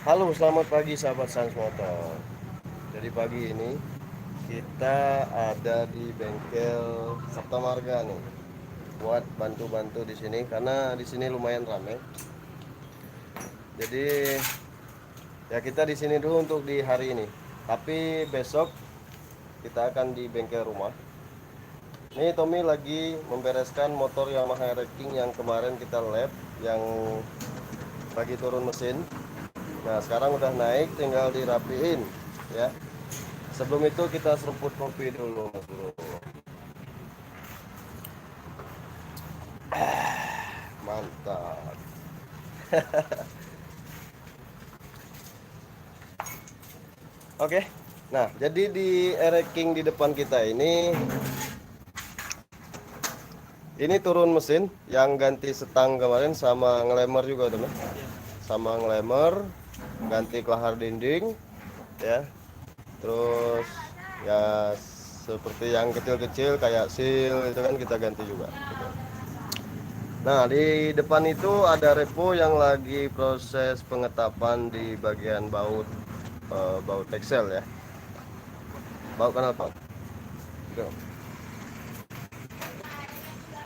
Halo, selamat pagi sahabat Sans Motor. Jadi pagi ini kita ada di bengkel Sabta Marga nih, buat bantu-bantu di sini karena di sini lumayan ramai. Jadi ya kita di sini dulu untuk di hari ini. Tapi besok kita akan di bengkel rumah. Nih Tommy lagi membereskan motor Yamaha Racing yang kemarin kita lap, yang lagi turun mesin. Nah sekarang udah naik, tinggal dirapiin ya. Sebelum itu kita seruput kopi dulu, Mas Bro. Mantap. Oke. Nah, jadi di King di depan kita ini turun mesin yang ganti setang kemarin sama ngelemer juga teman. Sama ngelemer, ganti kelahar dinding ya. Terus ya seperti yang kecil-kecil kayak seal itu kan kita ganti juga gitu. Nah, di depan itu ada repo yang lagi proses pengetapan di bagian baut baut texel ya. Baut knalpot. Tuh.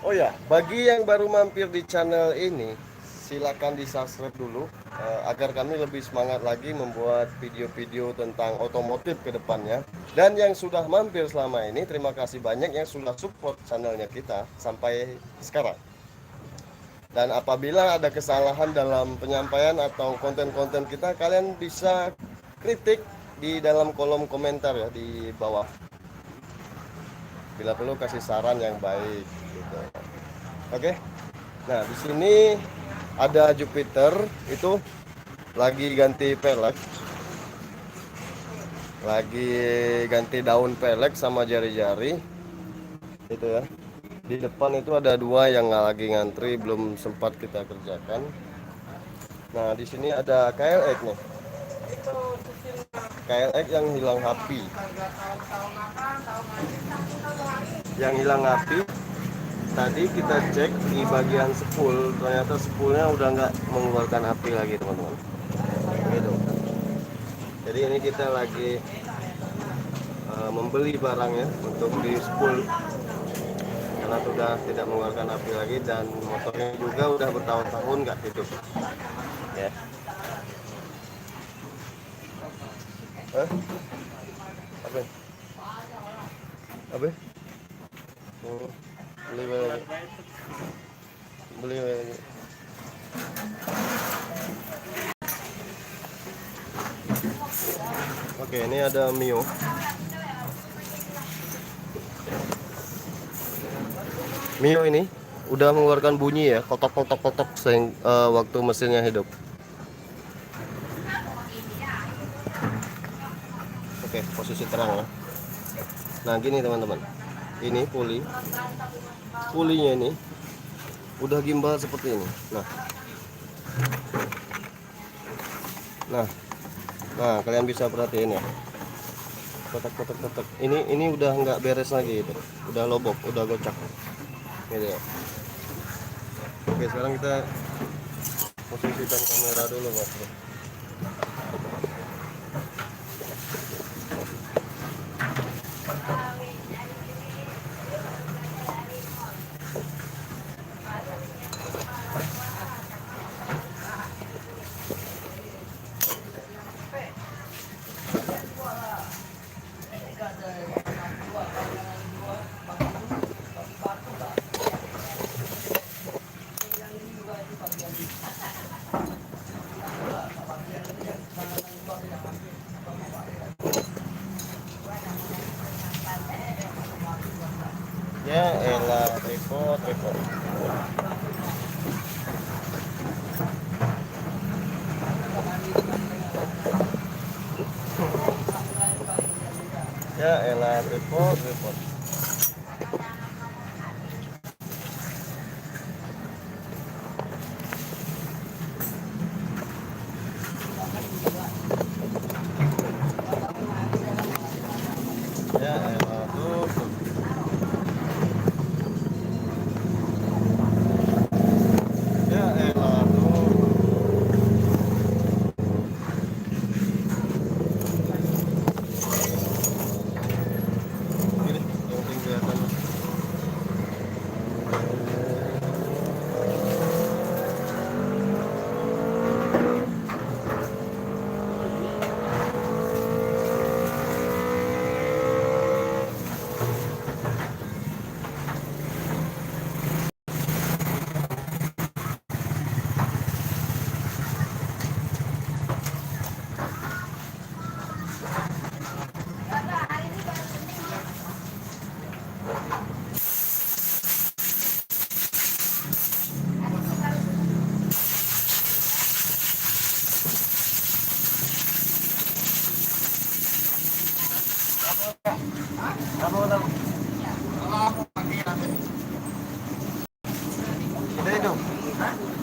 Oh ya, bagi yang baru mampir di channel ini, silakan di-subscribe dulu agar kami lebih semangat lagi membuat video-video tentang otomotif ke depannya. Dan yang sudah mampir selama ini, terima kasih banyak yang sudah support channelnya kita sampai sekarang. Dan apabila ada kesalahan dalam penyampaian atau konten-konten kita, kalian bisa kritik di dalam kolom komentar ya di bawah. Bila perlu kasih saran yang baik gitu. Oke. Nah, di sini ada Jupiter itu lagi ganti pelek. Lagi ganti daun pelek sama jari-jari. Itu ya. Di depan itu ada dua yang lagi ngantri belum sempat kita kerjakan. Nah, di sini ada KLX nih. KLX yang hilang api. Yang hilang api tadi kita cek di bagian spool, ternyata spoolnya udah nggak mengeluarkan api lagi teman-teman gitu. Jadi ini kita lagi membeli barangnya untuk di spool karena sudah tidak mengeluarkan api lagi dan motornya juga udah bertahun-tahun nggak hidup ya. Apa apa beli lagi, beli lagi. Oke, ini ada Mio. Mio ini udah mengeluarkan bunyi ya, kotok waktu mesinnya hidup. Oke, posisi terang ya. Nah, gini teman-teman. Ini pulinya ini udah gimbal seperti ini. Nah, nah kalian bisa perhatiin ya. Kotak. Ini udah nggak beres lagi itu. Udah lobok, udah gocak. Gitu ya. Oke, sekarang kita posisikan kamera dulu, Mas. Ya elah, repot. Ya elah, repot. Ya elah, tuh. Ya elah, tuh.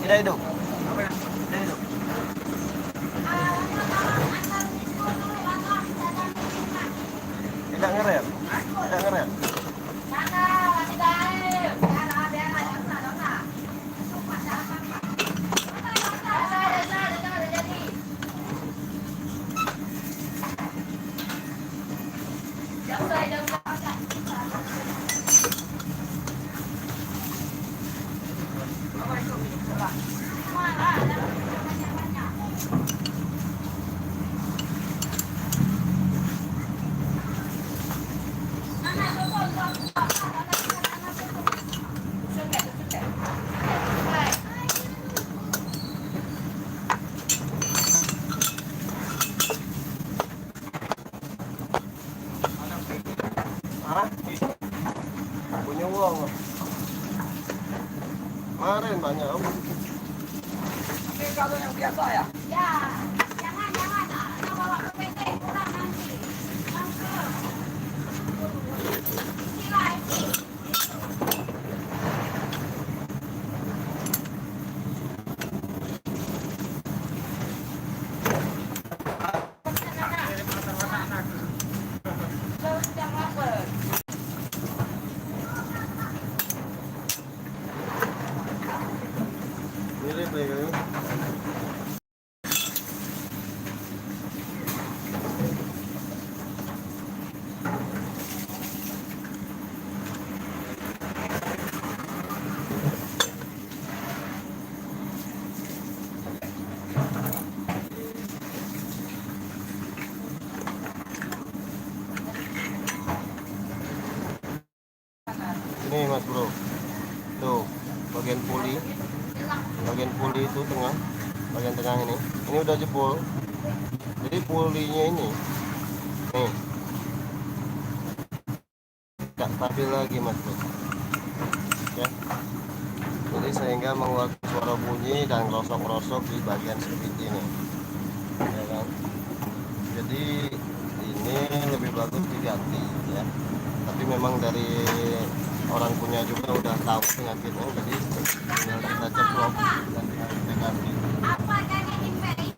Tidak hidup. Tidak hidup. Tidak ngerem. Tidak ngerem. Hah? Punya uang. Kemarin banyak. Ini kalau yang biasa ya? Ya, jangan bawa ke PT kurang nanti. Langsung. Sila. Mirip ya kan? Ini mas bro, tuh bagian puli itu tengah, bagian tengah ini udah jebol. Jadi pulinya ini nih tak stabil lagi mas bro ya, jadi sehingga mengeluarkan suara bunyi dan rosok-rosok di bagian seperti ini ya kan. Jadi ini lebih bagus diganti ya, tapi memang dari orang punya juga udah tahu penyakitnya, jadi tinggal kita ceplok dan kita ganti. Apa jadi infeksi?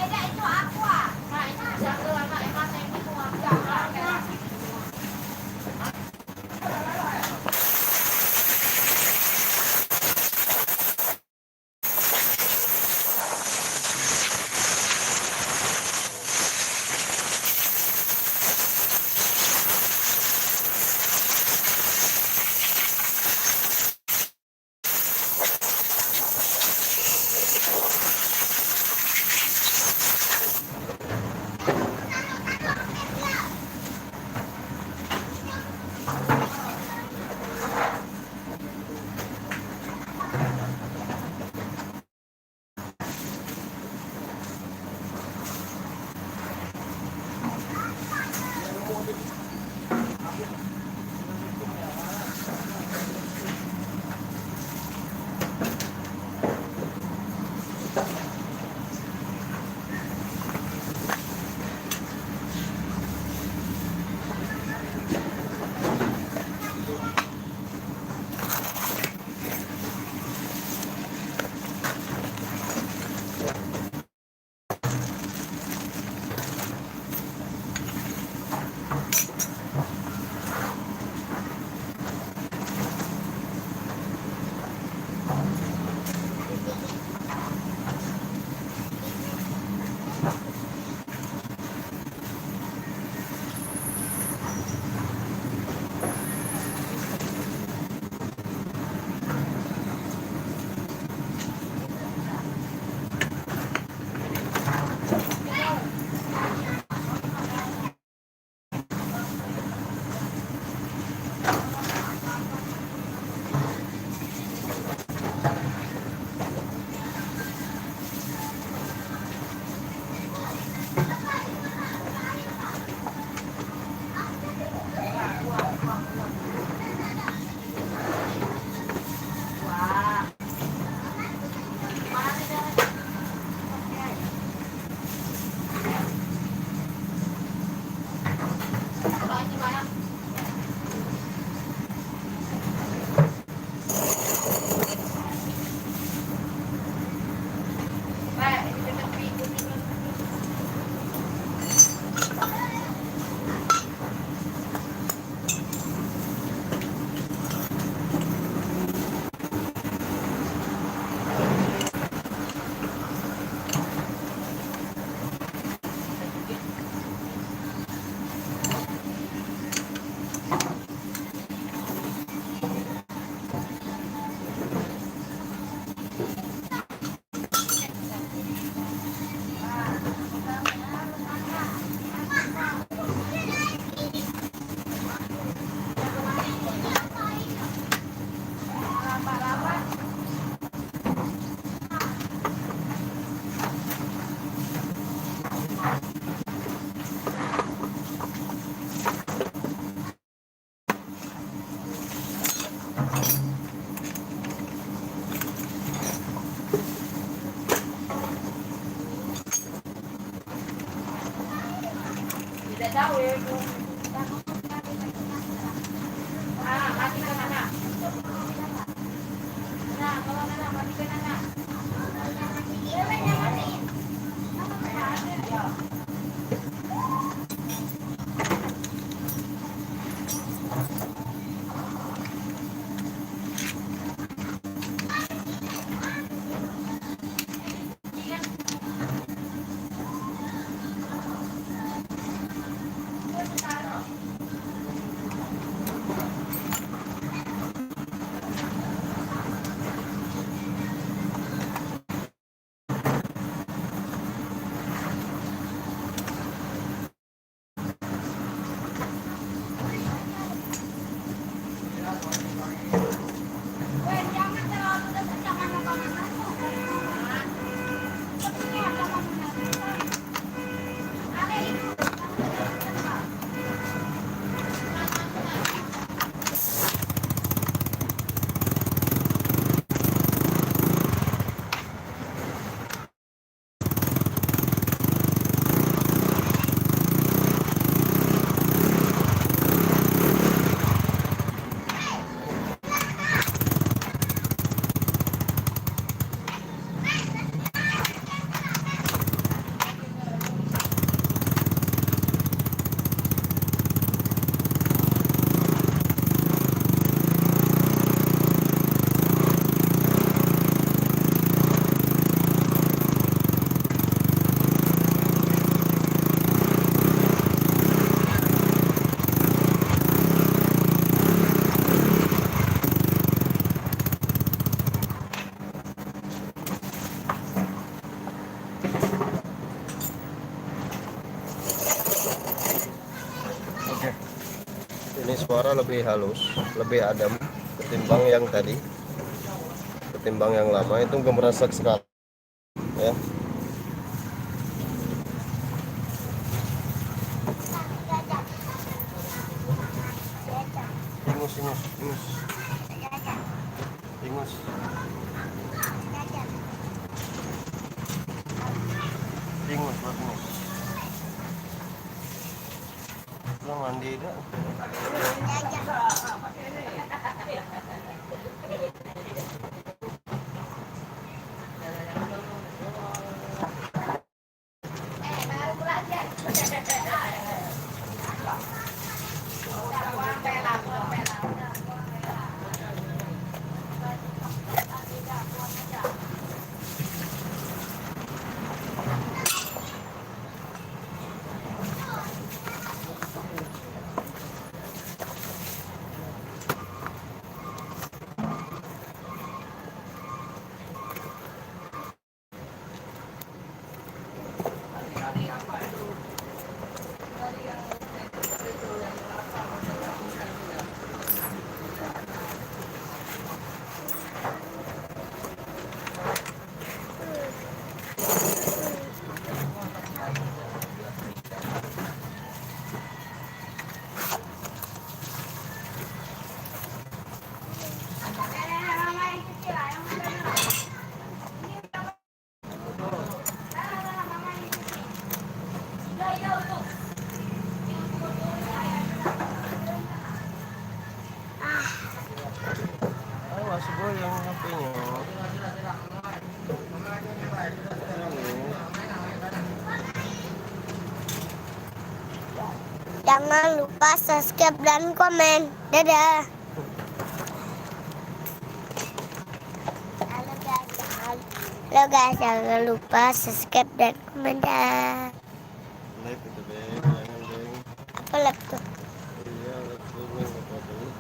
Itu aqua. Nah, itu jaga anak emas yang itu jaga. Jangan terlalu dekat, jangan makan. Ada itu. Oke, ini suara lebih halus, lebih adem ketimbang yang tadi, ketimbang yang lama itu gemeresak sekali ya. Ingus, ingus, ingus, ingus. Ingus, ingus. Lo mandi dah. Awas goyang HP-nya. Jangan lupa subscribe dan komen. Dadah. Halo guys, jangan lupa subscribe dan komen. Dah. Live itu deh, jangan deh. Apa lap tuh? Iya, live streaming apa tuh?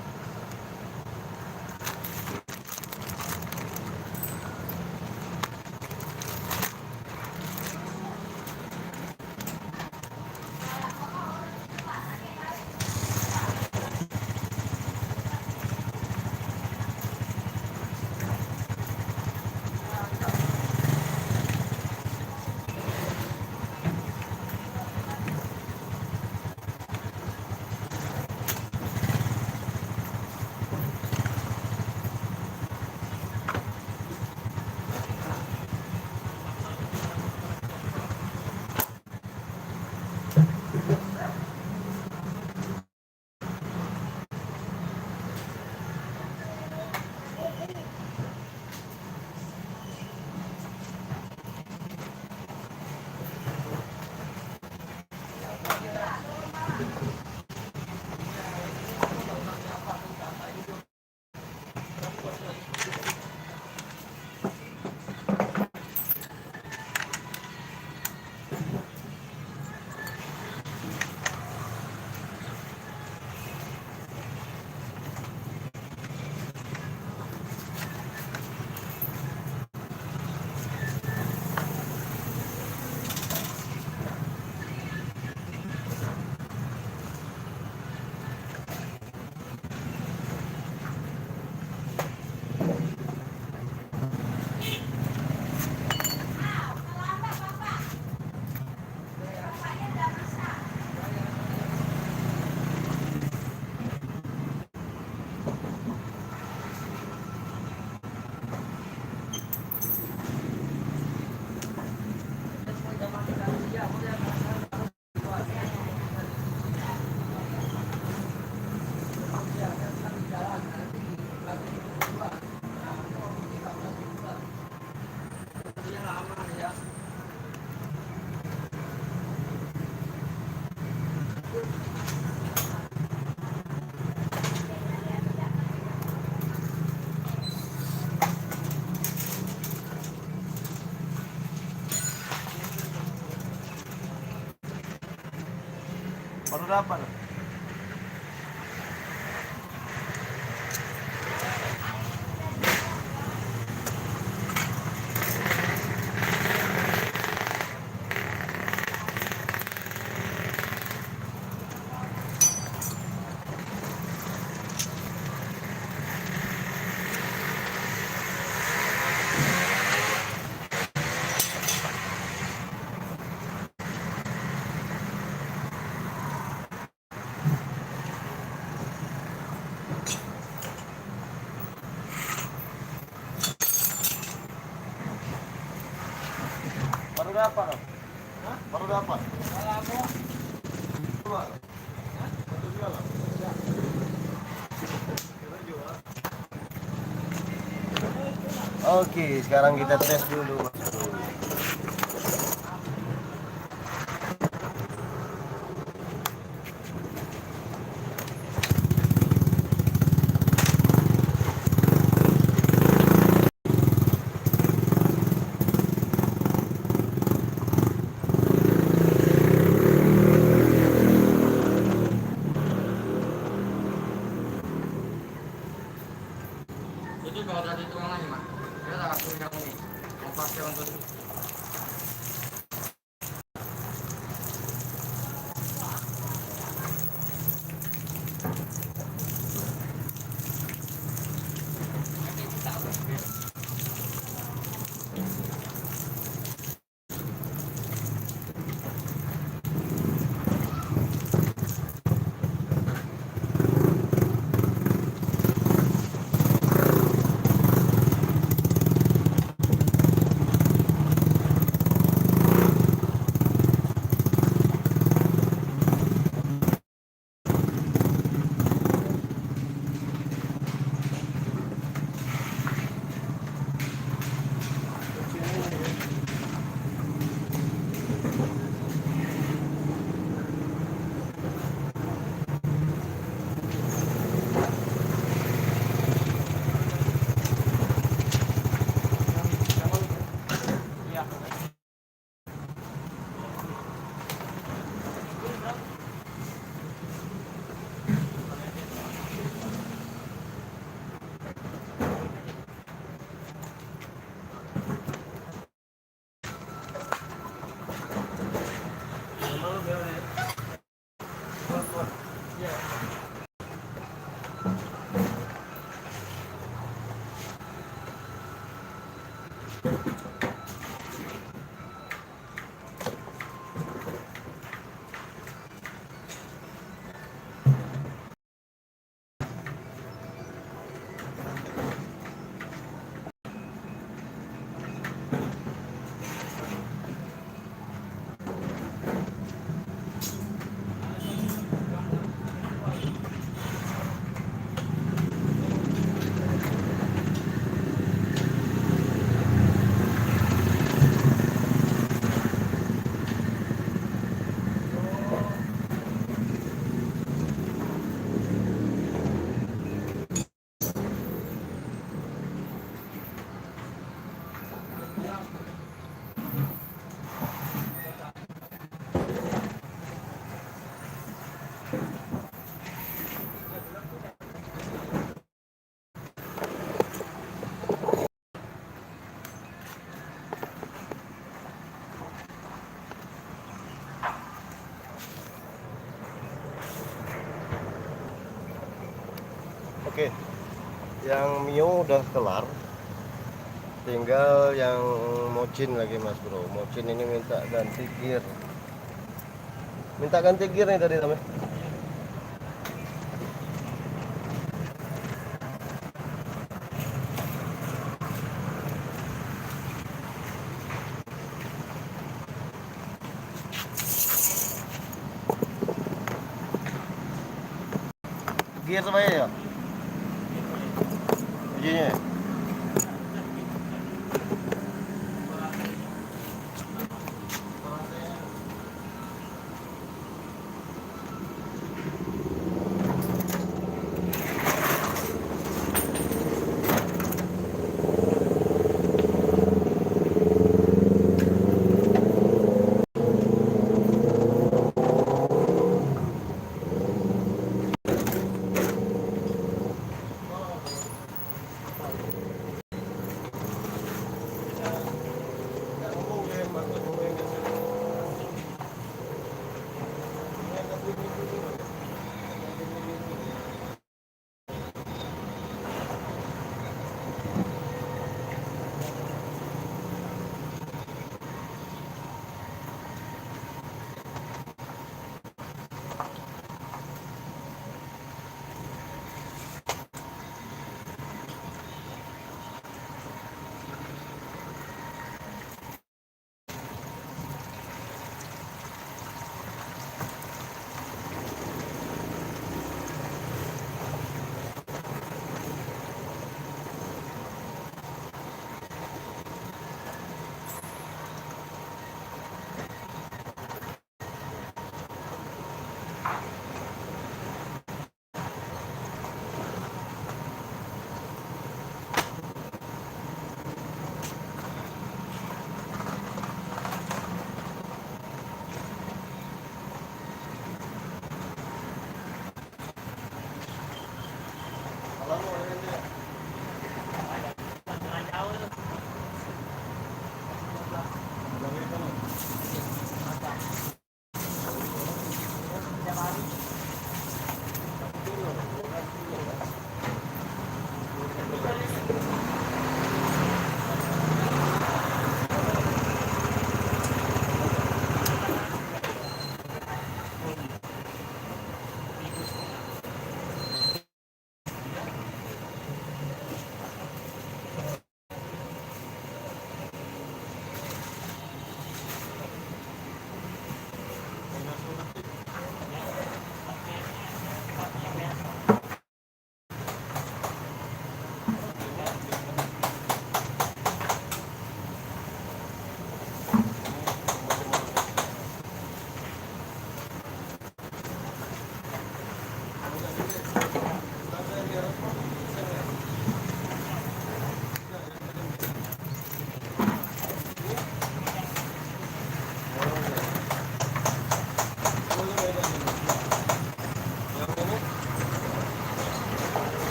Baru dapat. Baru dapat. Hah? Baru dapat. Oke, sekarang kita tes dulu, Mas Bro. Itu kalau dari tuang lagi mah, dia tak punya ini, mau pakai untuk Oke, yang Mio udah kelar, tinggal yang Mocin lagi, Mas Bro. Mocin ini minta ganti gear, nih tadi namanya. Gear sama ya, ujinya.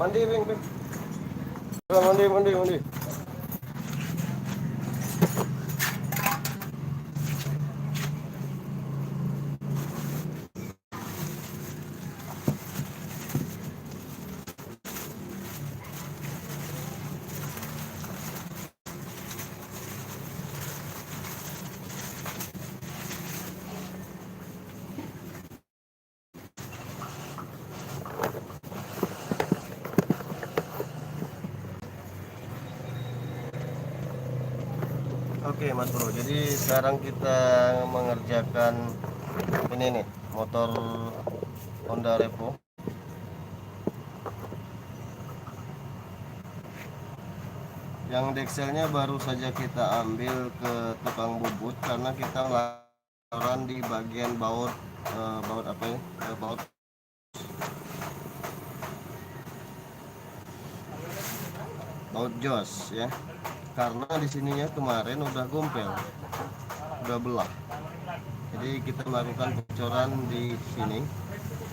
Mandi, Bing, Bing. Mandi, mandi, mandi. Oke Mas Bro, jadi sekarang kita mengerjakan ini nih, motor Honda Revo. Yang dekselnya baru saja kita ambil ke tukang bubut karena kita laporan di bagian baut apa ya? Baut jos ya. Karena di sininya kemarin udah gompel, udah belah. Jadi kita melakukan bocoran di sini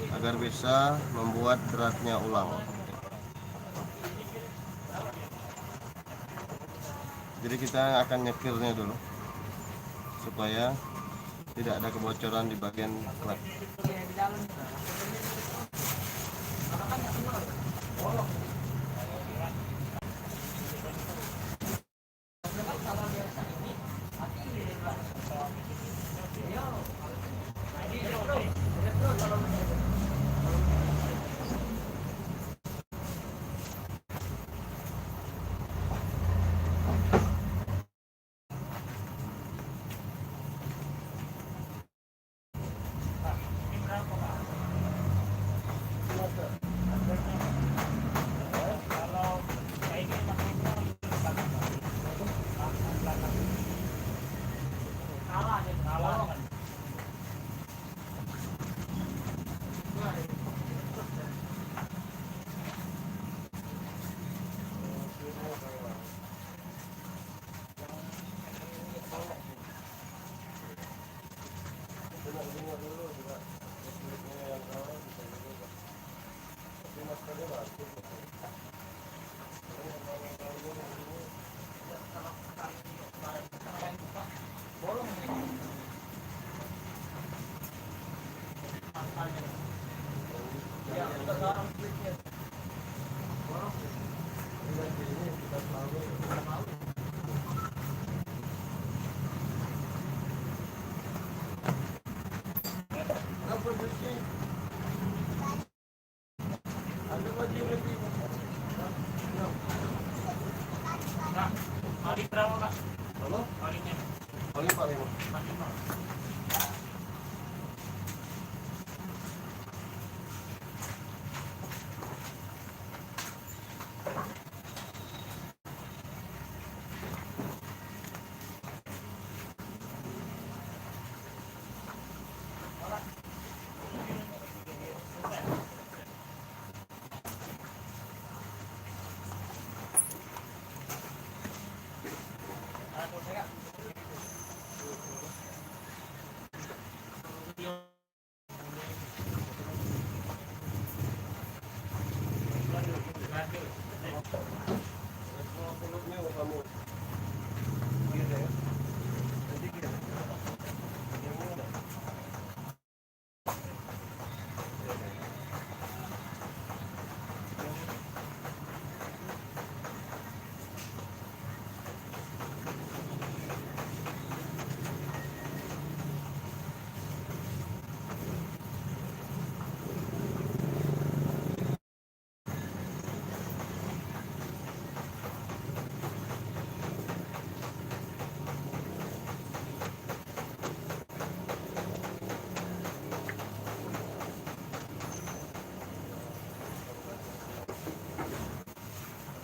agar bisa membuat beratnya ulang. Jadi kita akan nyekirnya dulu supaya tidak ada kebocoran di bagian klep. Oli berapa Pak? Halo? Olinya? Oli 45. 45.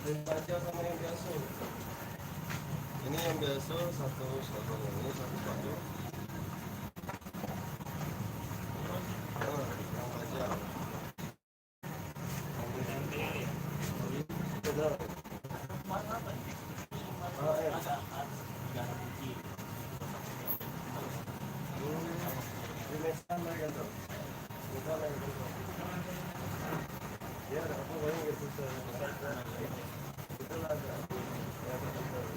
Aja sama yang biasa. Ini yang biasa satu ini satu baju. Yang aja. Ya, aku banyak gitu. Itulah ada. Ya, betul.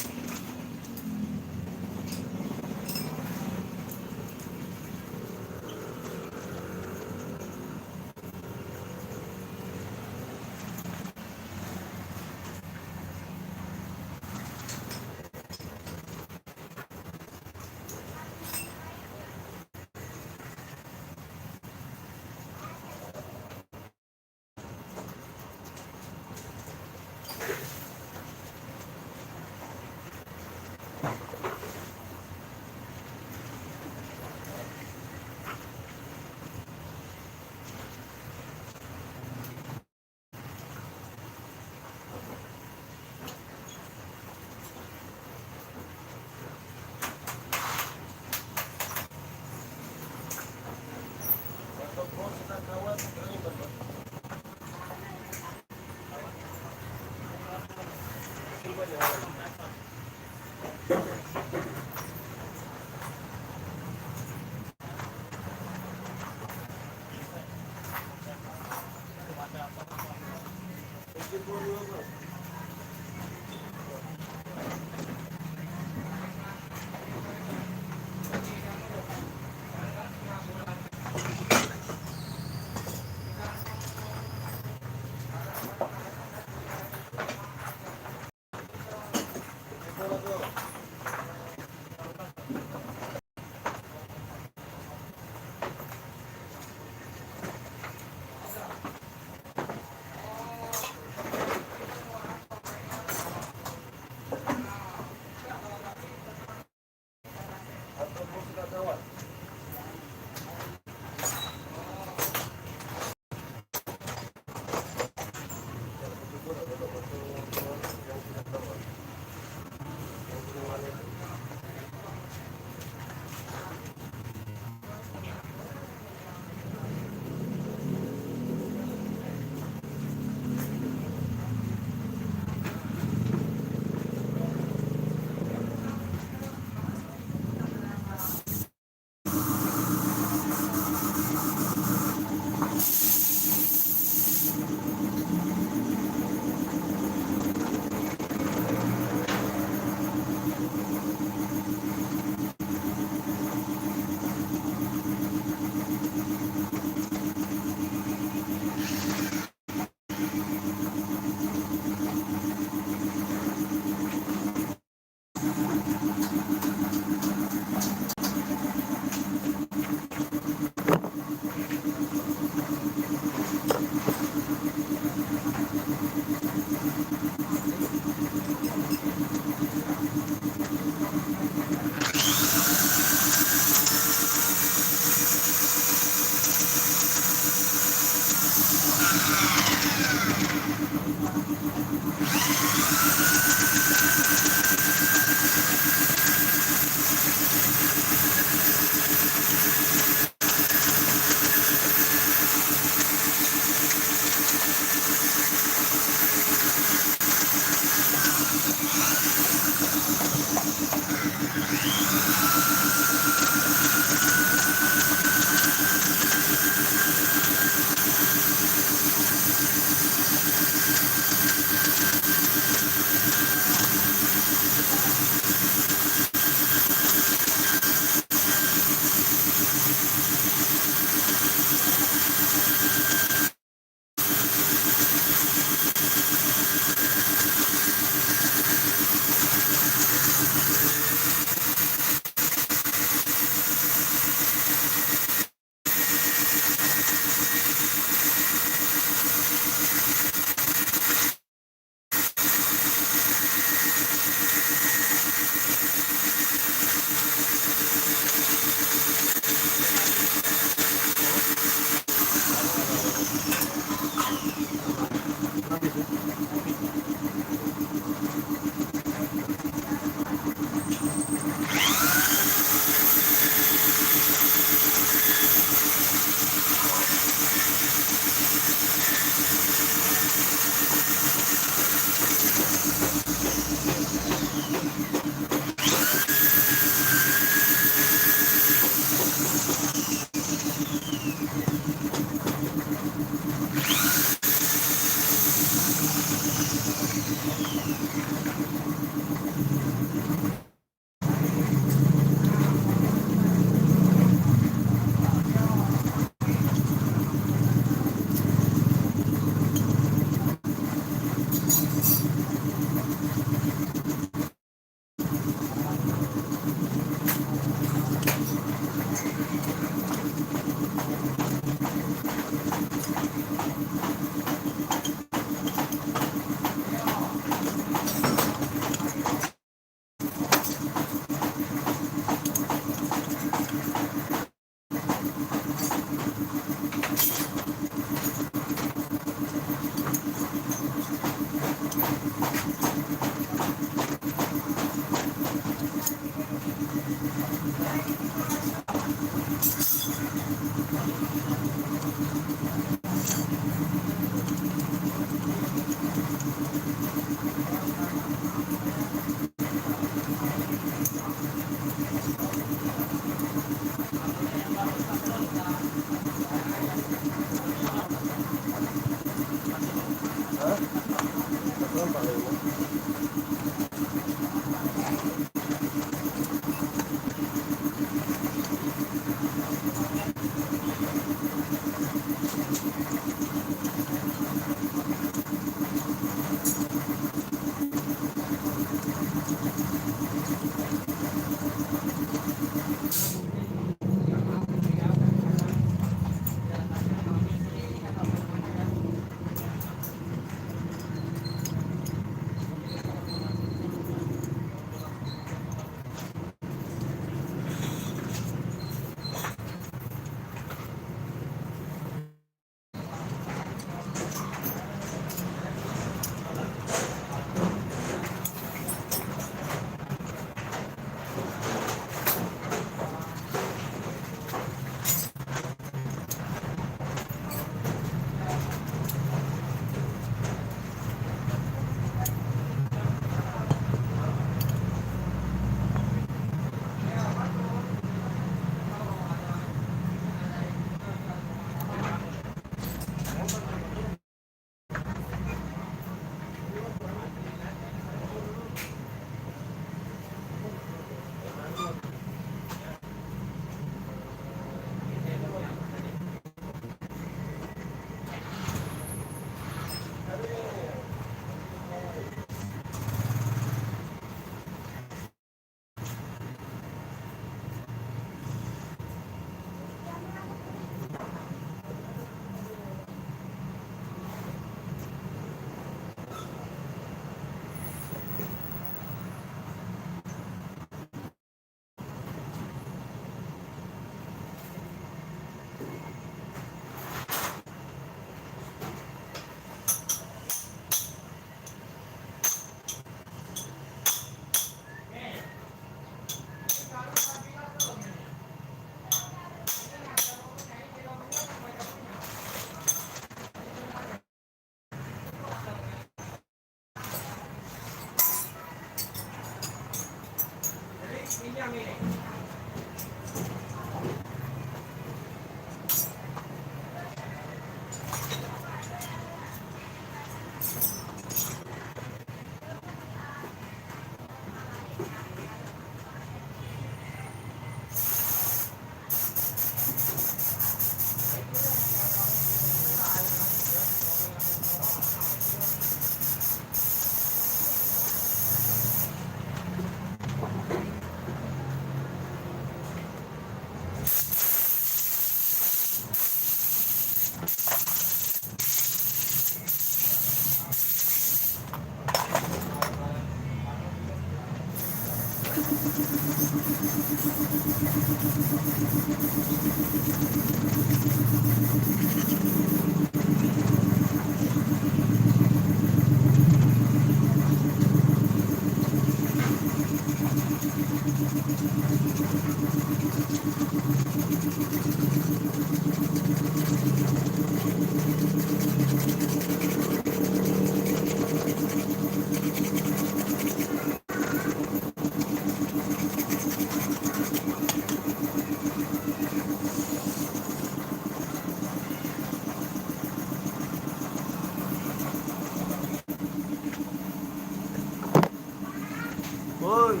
Woi,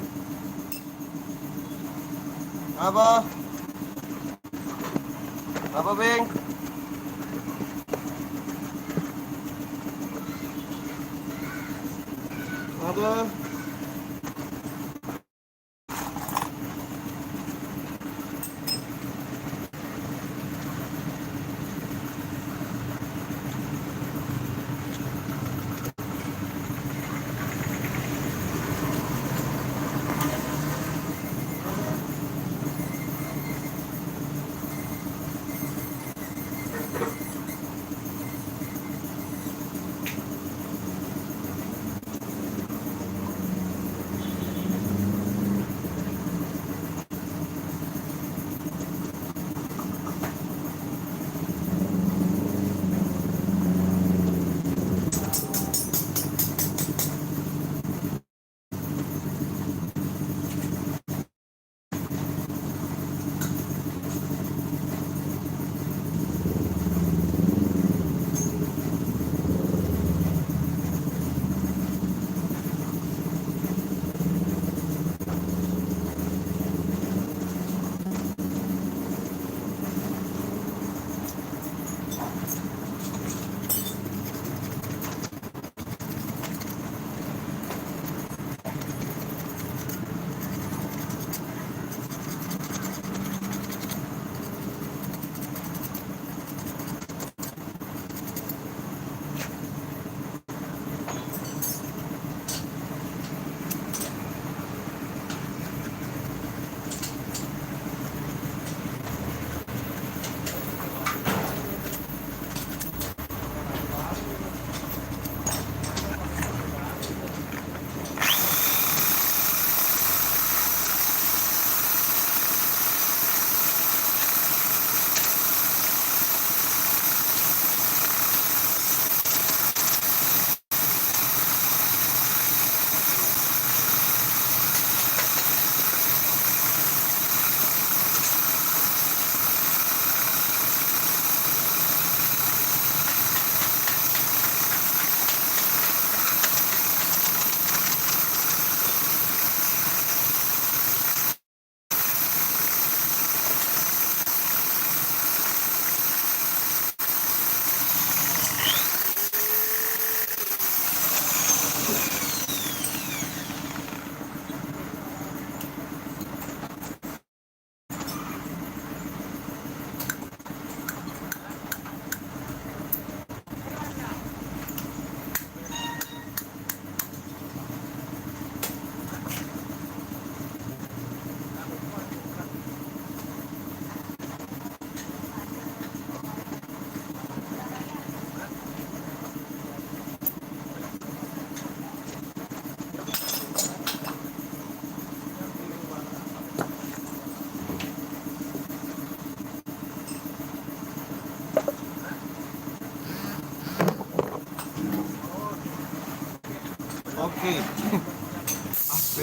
apa? Apa, Bing? Apa?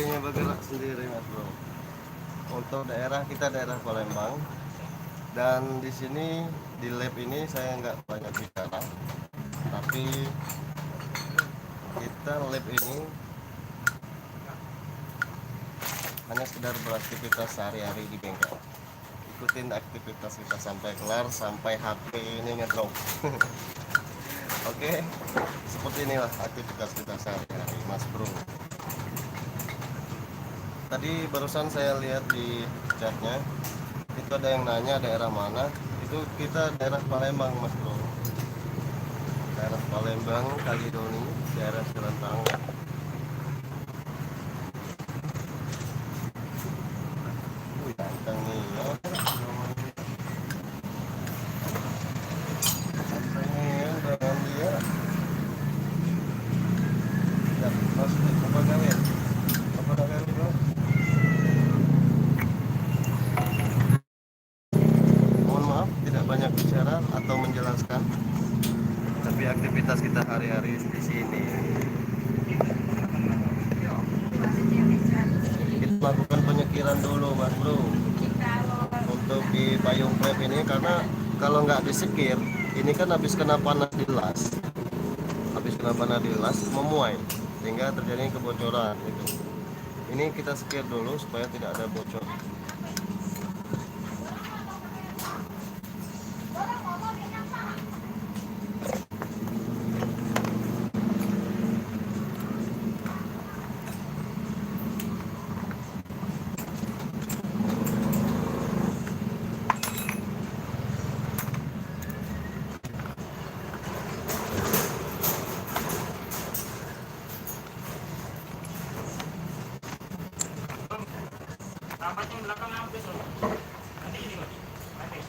mesinnya bergerak sendiri mas bro. Untuk daerah kita daerah Palembang, dan di sini di lab ini saya nggak banyak bicara, tapi kita lab ini hanya sekedar beraktivitas sehari-hari di bengkel. Ikutin aktivitas kita sampai kelar, sampai HP ini ngedrop. Oke, seperti inilah aktivitas kita sehari-hari mas bro. Tadi barusan saya lihat di chatnya, itu ada yang nanya daerah mana. Itu kita daerah Palembang mas bro, daerah Palembang, Kalidoni, daerah Selentang. Ganteng nih ya. Gantengnya dengan dia. Ya, mas, apa kalian? Apa kalian bro? Mohon maaf tidak banyak bicara atau menjelaskan, tapi aktivitas kita hari-hari di sini. Kita lakukan penyekiran dulu mas bro untuk di payung prep ini, karena kalau nggak disekir ini kan habis kena panah di las memuai sehingga terjadi kebocoran gitu. Ini kita sekir dulu supaya tidak ada bocor. Rapat yang belakang apa tuh? Nanti ini mas. Nanti.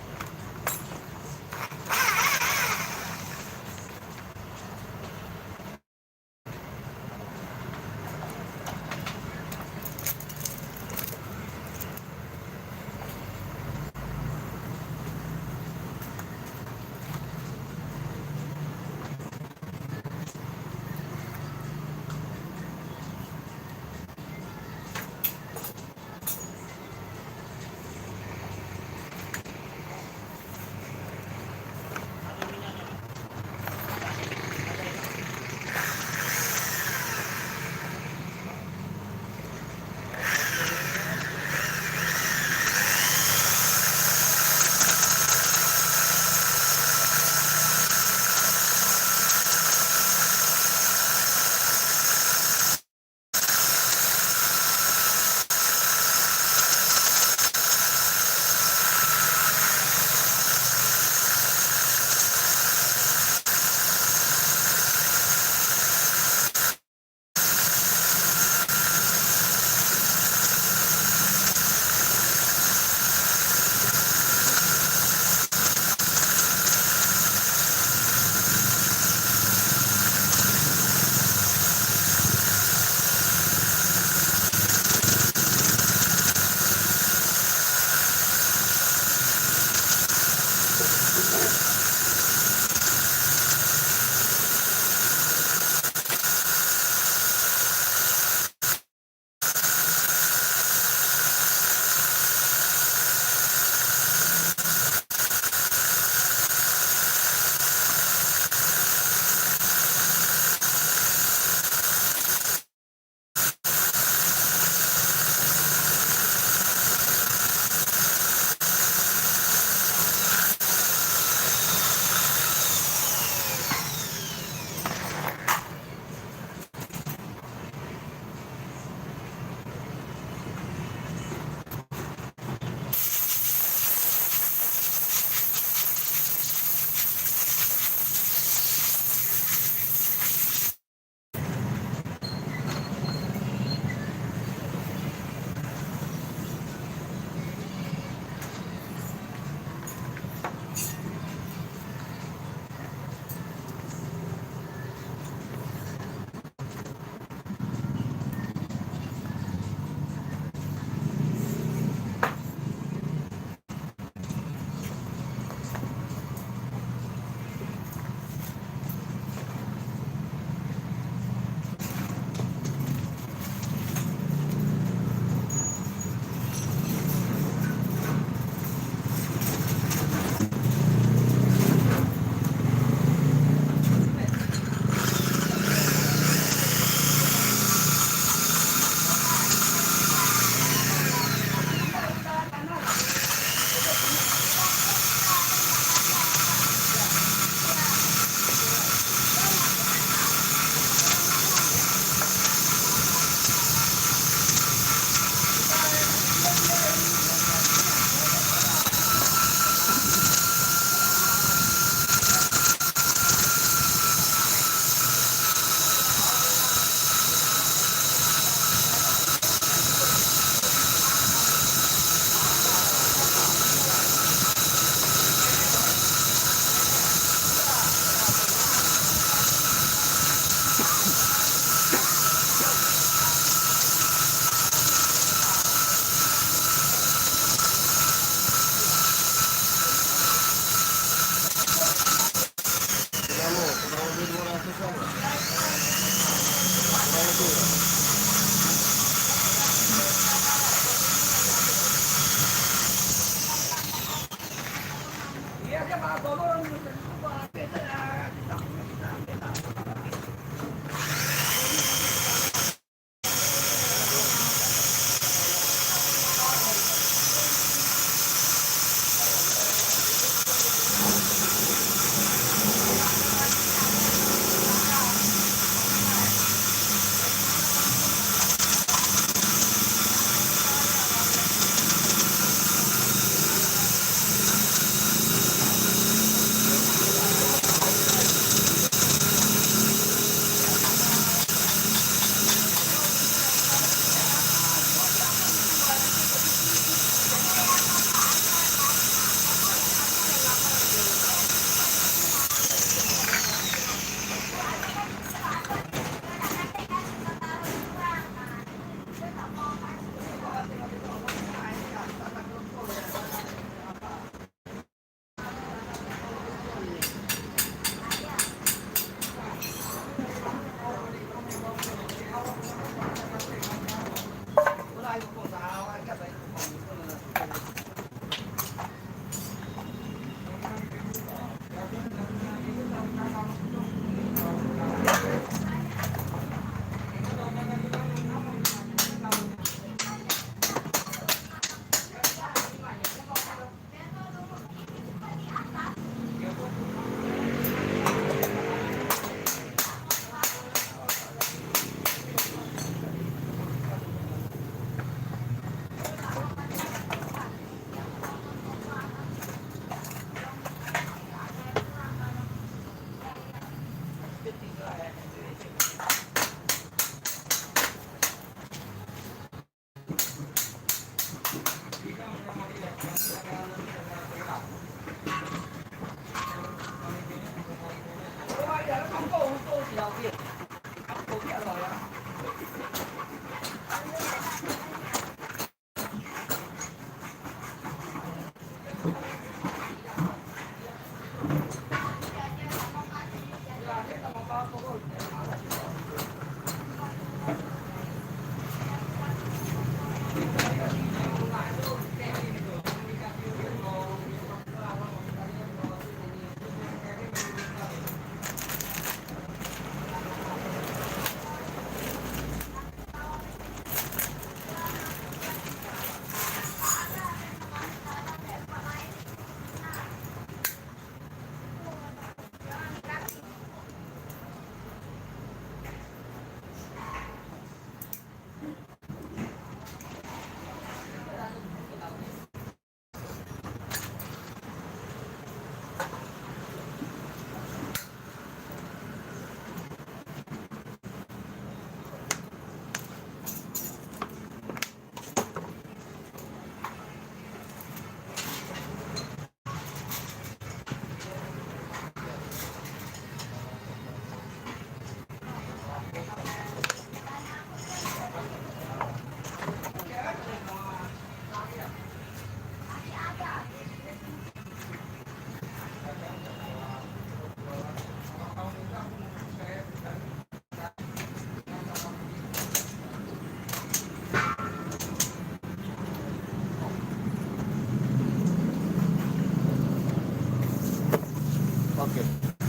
Oke,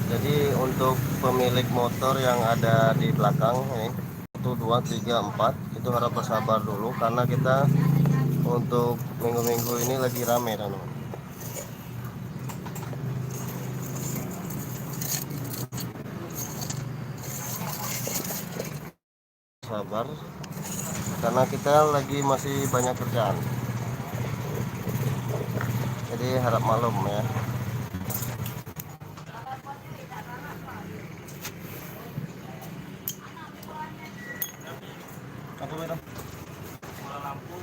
jadi untuk pemilik motor yang ada di belakang ini 1, 2, 3, 4 itu harap bersabar dulu karena kita untuk minggu-minggu ini lagi rame teman-teman. Sabar karena kita lagi masih banyak kerjaan, jadi harap maklum ya. Apa madam? Lampu,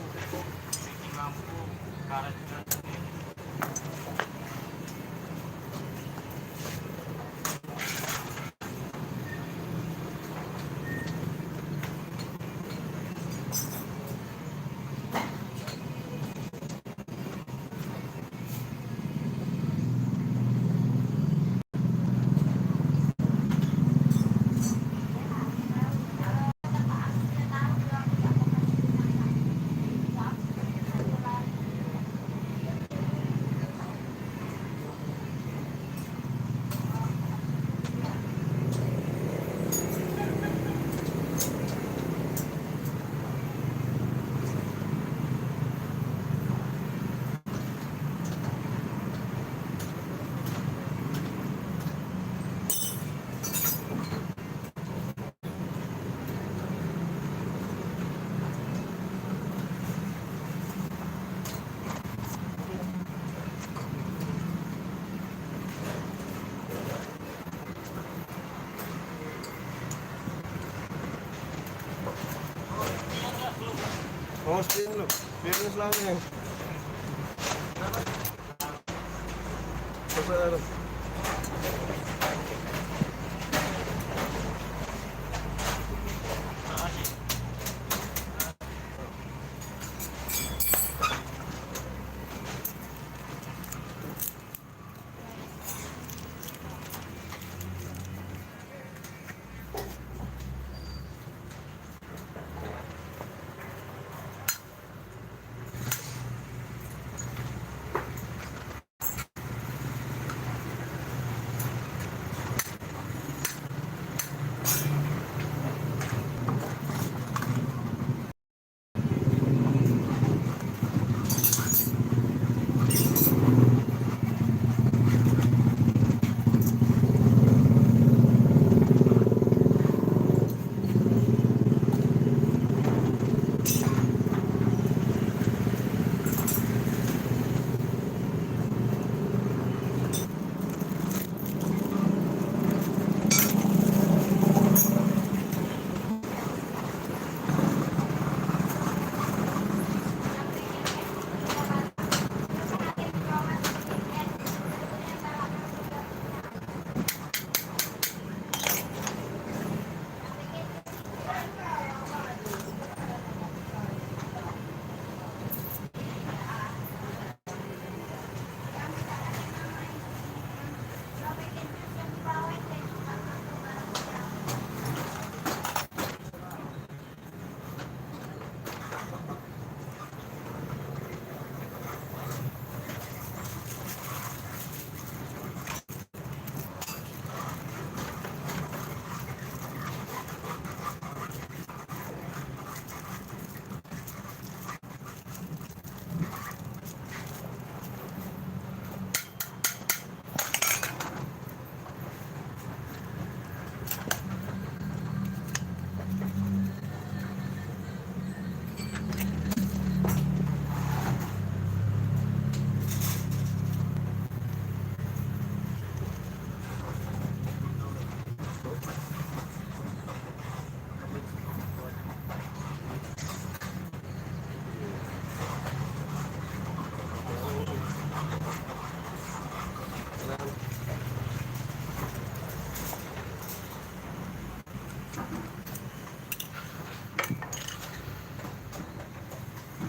fitting lampu, karet. Hostin lu, virus lagi. Besar.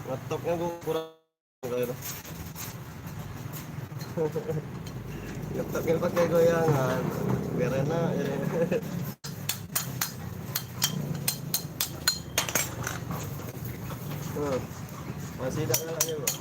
Ngetopnya gue kurang kayak ngetopnya pakai goyangan biar enak ya. Masih tidak nyalanya bro.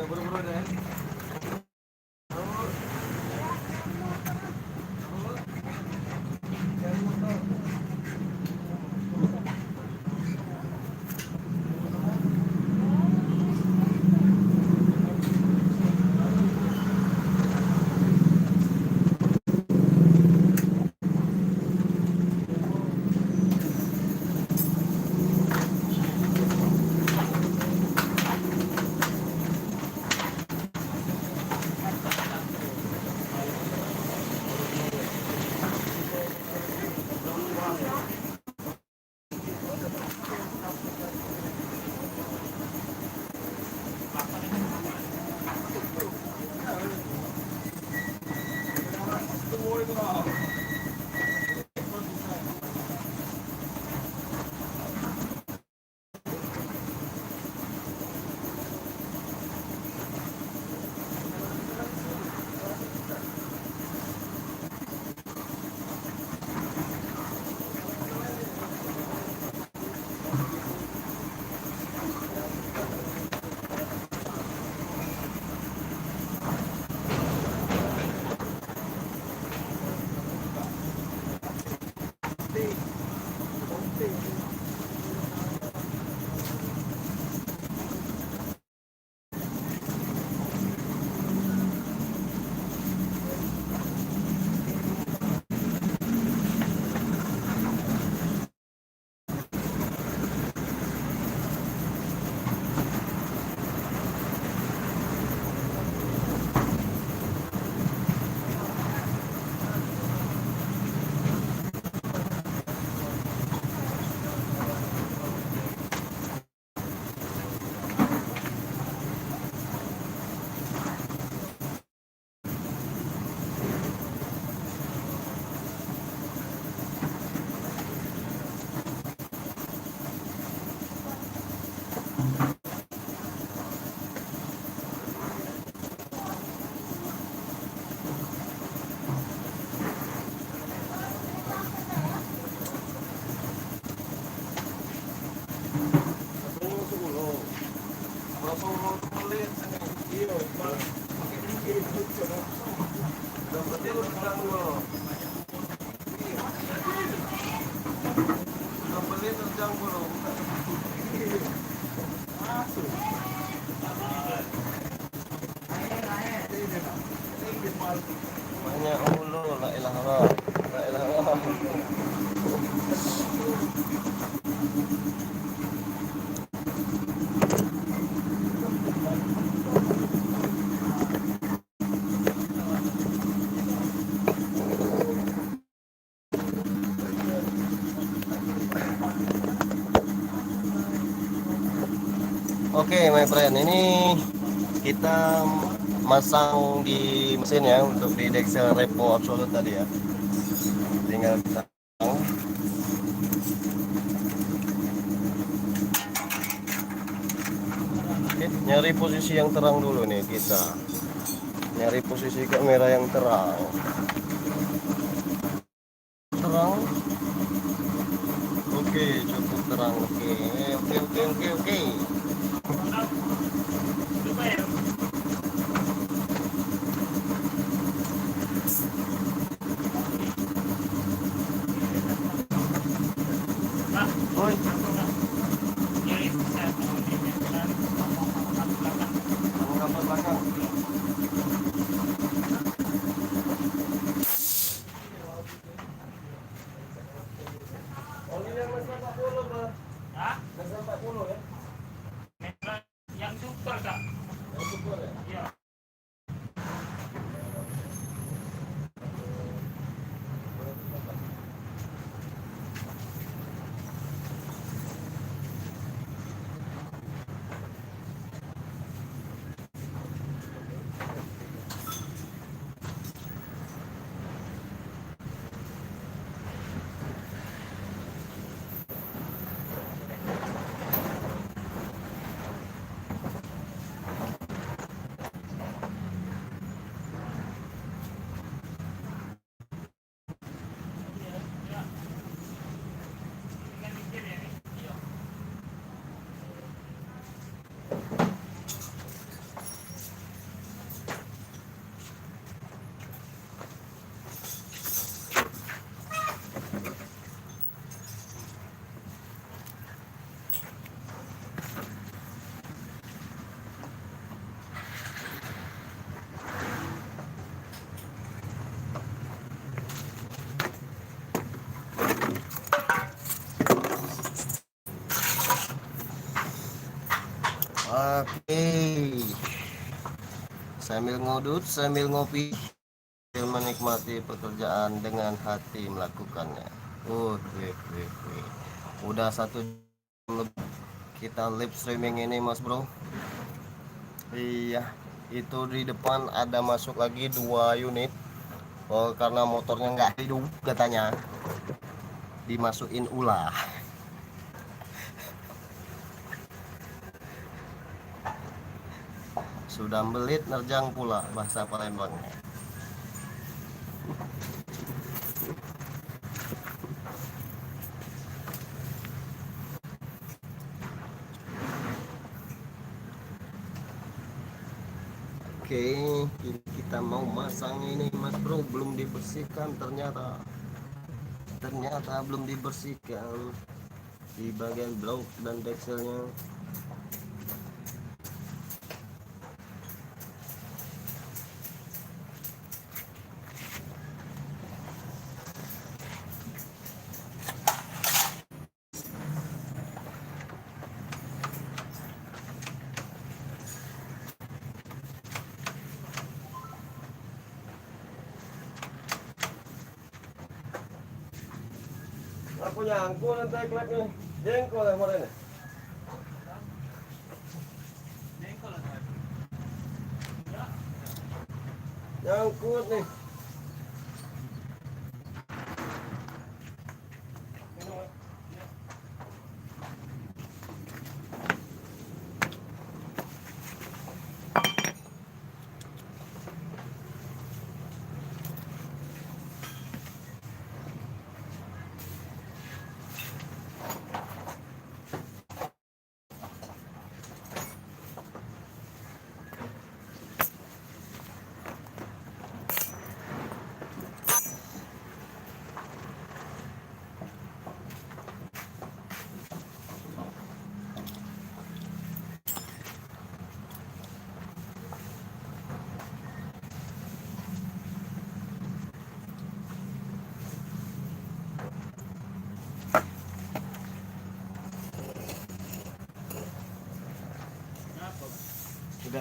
Buru-buru deh. Ya Banyak ulu, la ilaha illallah. La ilaha illallah. Oke, my friend, ini kita masang di mesin ya untuk di Dexel Repo Absolute tadi ya. Tinggal kita Oke, nyari posisi yang terang dulu nih kita. Nyari posisi kamera yang terang. Terang. Oke, cukup terang. Oke. Oi. Gambar belakang. Oli yang masih 40, Bang. Hah? Masih 40 ya? Yang super kak. Yang super ya? Iya. Oke. Sambil ngodut, sambil ngopi, sambil menikmati pekerjaan dengan hati melakukannya. Wih. Udah 1 jam lebih kita live streaming ini, Mas Bro. Iya, itu di depan ada masuk lagi 2 unit. Oh, karena motornya nggak hidup katanya, dimasukin ulah. Sudah belit nerjang pula bahasa Palembangnya. Oke, ini kita mau masang ini, Mas Bro, belum dibersihkan ternyata belum dibersihkan di bagian blok dan dexelnya. Aku nyangkut nanti kleknya jengkol ya kemarin ya. Nyangkut nih.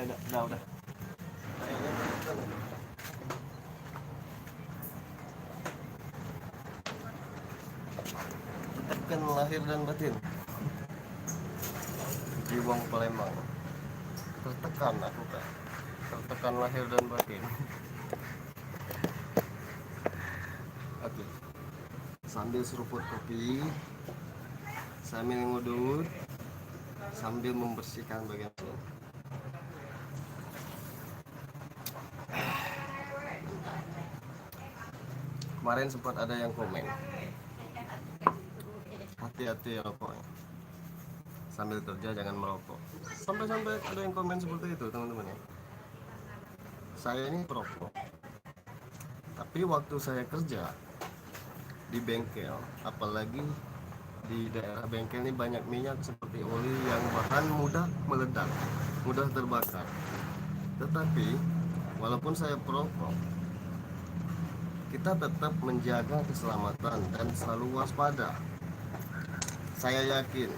udah. Kayaknya begitu. Tekan lahir dan batin. Jiwang Palembang. Tertekan aku kan. Tertekan lahir dan batin. Oke. Sambil seruput kopi, sambil ngudut, sambil membersihkan bagian sini. Kemarin sempat ada yang komen, hati-hati rokoknya, sambil kerja jangan merokok. Sampai-sampai ada yang komen seperti itu teman-teman ya. Saya ini perokok, tapi waktu saya kerja di bengkel, apalagi di daerah bengkel ini banyak minyak seperti oli yang bahan mudah meledak, mudah terbakar. Tetapi walaupun saya perokok, kita tetap menjaga keselamatan dan selalu waspada. Saya yakin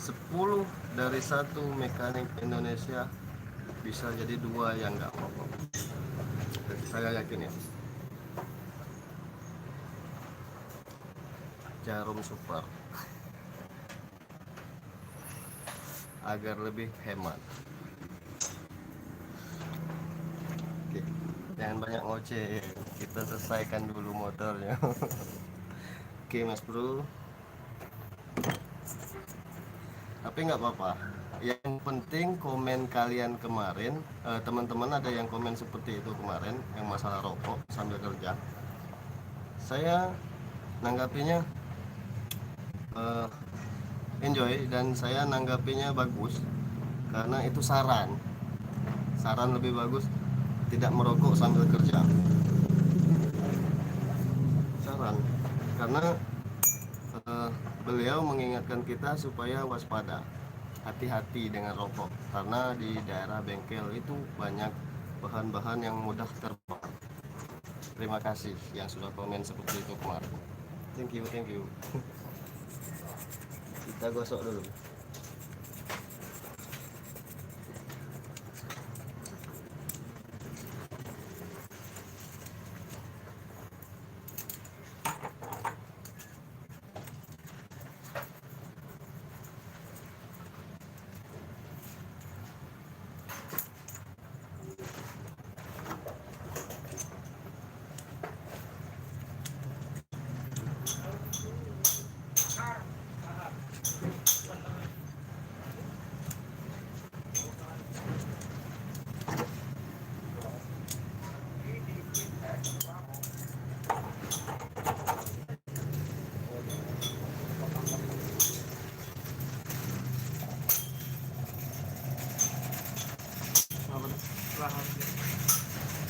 10 dari 1 mekanik Indonesia bisa jadi 2 yang nggak merokok. Saya yakin ya. Jarum super agar lebih hemat. Oke, jangan banyak ngoceh, kita selesaikan dulu motornya. Oke Mas Bro, tapi nggak apa-apa, yang penting komen kalian kemarin, teman-teman ada yang komen seperti itu kemarin, yang masalah rokok sambil kerja. Saya nanggapinya enjoy, dan saya nanggapinya bagus karena itu saran lebih bagus tidak merokok sambil kerja. Saran karena beliau mengingatkan kita supaya waspada, hati-hati dengan rokok karena di daerah bengkel itu banyak bahan-bahan yang mudah terbakar. Terima kasih yang sudah komen seperti itu kemarin. Thank you. Kita gosok dulu.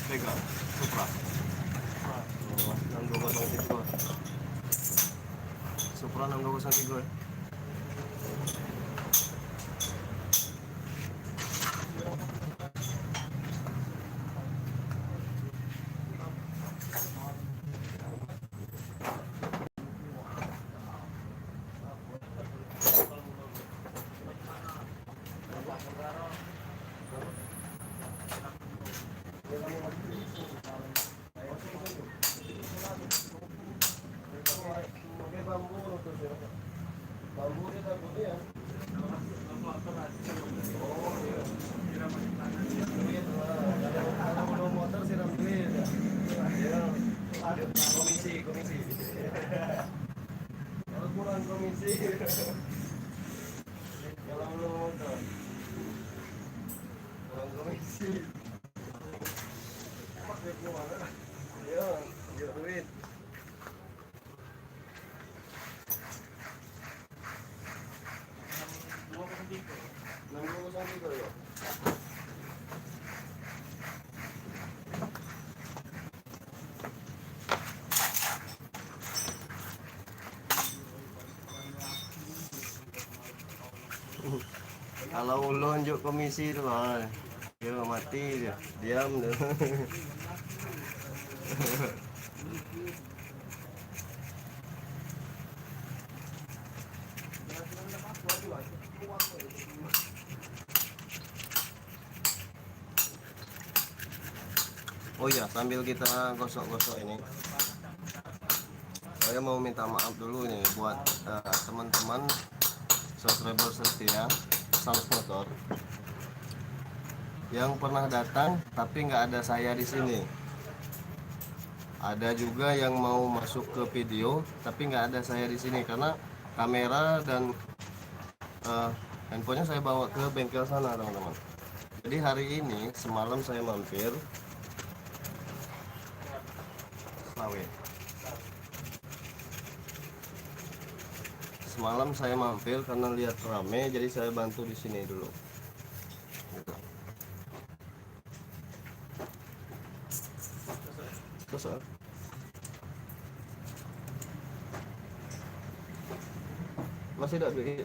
Vega, Supra. Oh, 6203. Supra 6203. Bambu dia takut ya. Oh iya. Duit lah. Kalau belum motor siram duit ya. Ya. Komisi. Kalau kurang komisi. Kalau belum motor. Kurang komisi. Pakai kemana? Ya, duit. Kalau ulun juk komisi tu lah, dia mati dia, diam tu. Oh ya, sambil kita gosok-gosok ini, saya mau minta maaf dulu nih buat teman-teman subscriber setia Sans Motor yang pernah datang tapi nggak ada saya di sini. Ada juga yang mau masuk ke video tapi nggak ada saya di sini karena kamera dan handphonenya saya bawa ke bengkel sana, teman-teman. Jadi hari ini semalam saya mampir Slawe. Semalam saya mampir karena lihat rame, jadi saya bantu di sini dulu. Gitu. Terus masih ada duit.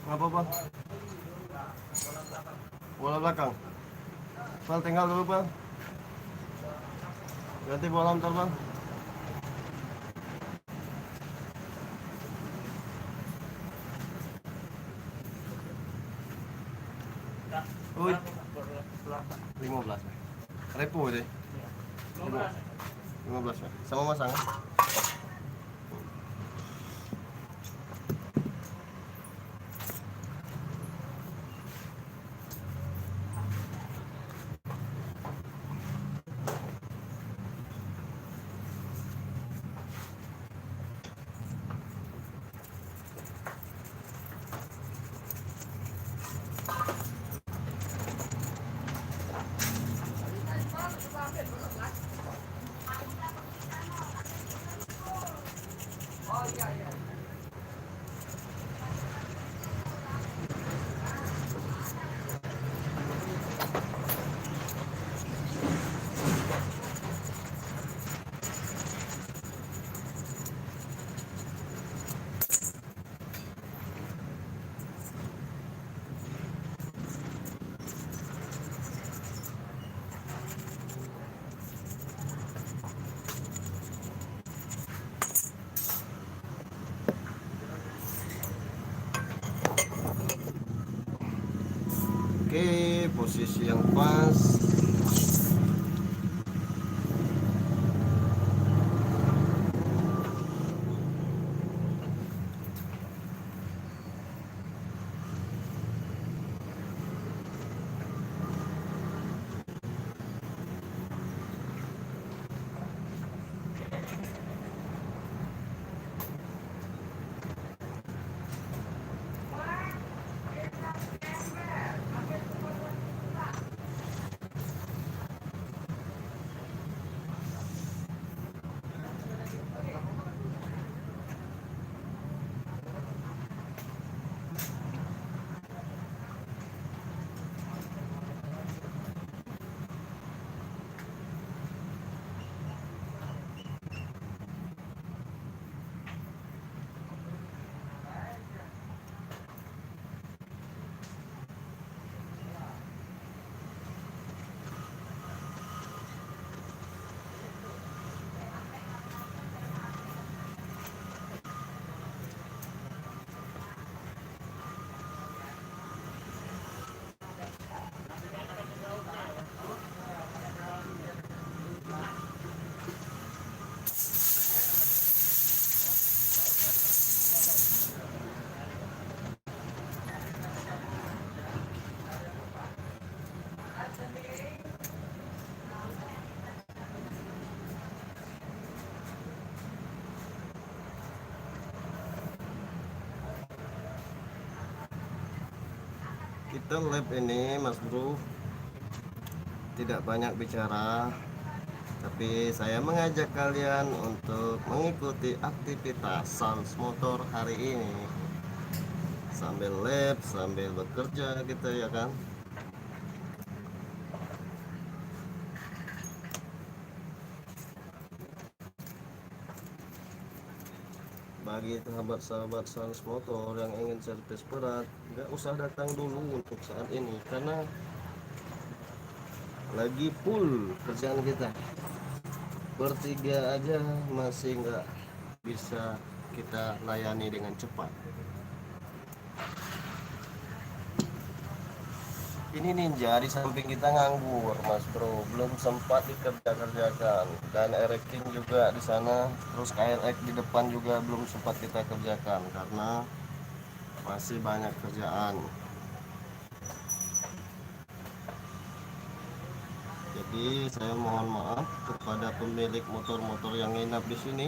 Apa bang? Bola belakang. Bang tinggal dulu bang. Ganti bola bentar bang. Uy, 15 repo deh. 15 ya. Sama masang. Oke, posisi yang pas. Kita lab ini Mas Bro tidak banyak bicara, Tapi saya mengajak kalian untuk mengikuti aktivitas Sans Motor hari ini sambil lab, sambil bekerja gitu ya kan. Bagi sahabat-sahabat Sans Motor yang ingin servis berat, nggak usah datang dulu untuk saat ini karena lagi full kerjaan kita. Bertiga aja masih nggak bisa kita layani dengan cepat. Ini Ninja di samping kita nganggur mas bro, belum sempat dikerjakan, dan ereking juga di sana, terus KLX di depan juga belum sempat kita kerjakan karena masih banyak kerjaan. Jadi saya mohon maaf kepada pemilik motor-motor yang nginap di sini,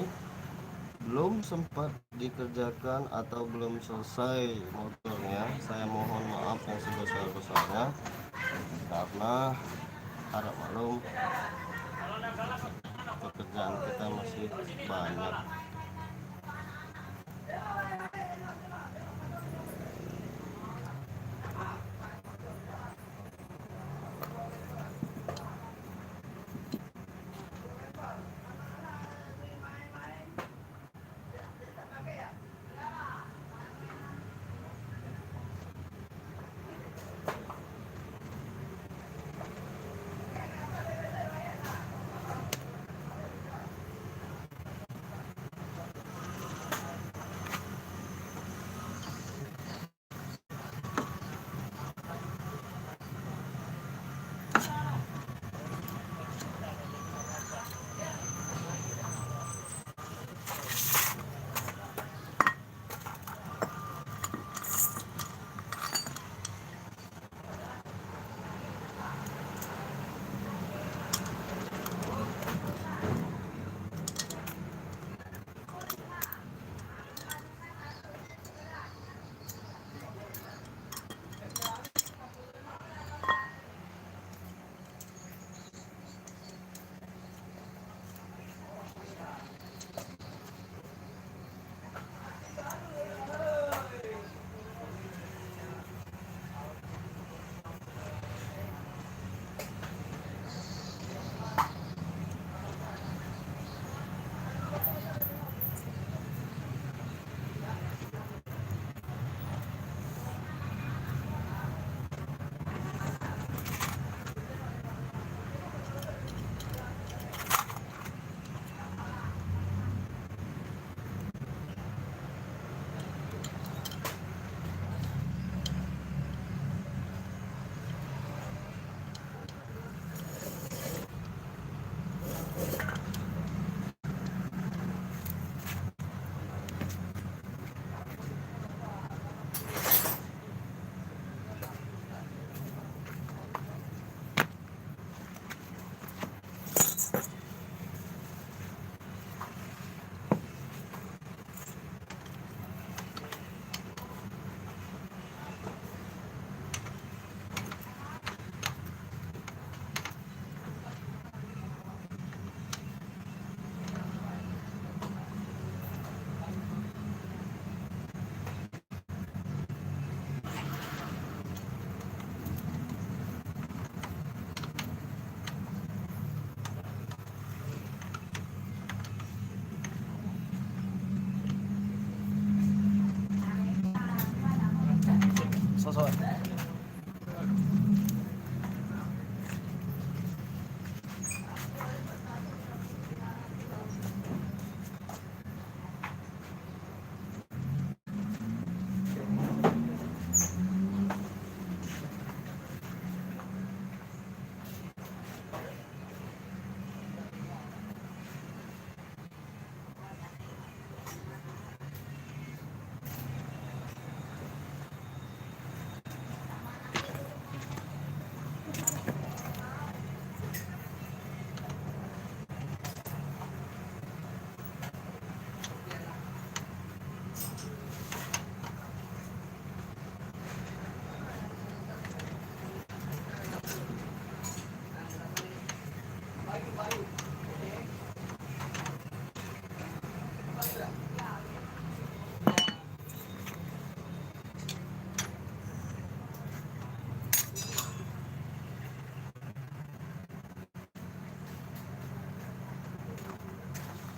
belum sempat dikerjakan atau belum selesai motornya. Saya mohon maaf yang sebesar-besarnya karena harap maklum pekerjaan kita masih banyak.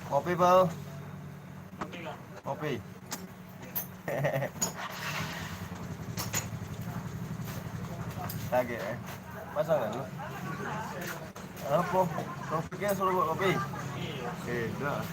Kopi, Bal. Kopi. Kaget ya. Pasangan lu. Apa? Topiknya selalu buat kopi. Beda.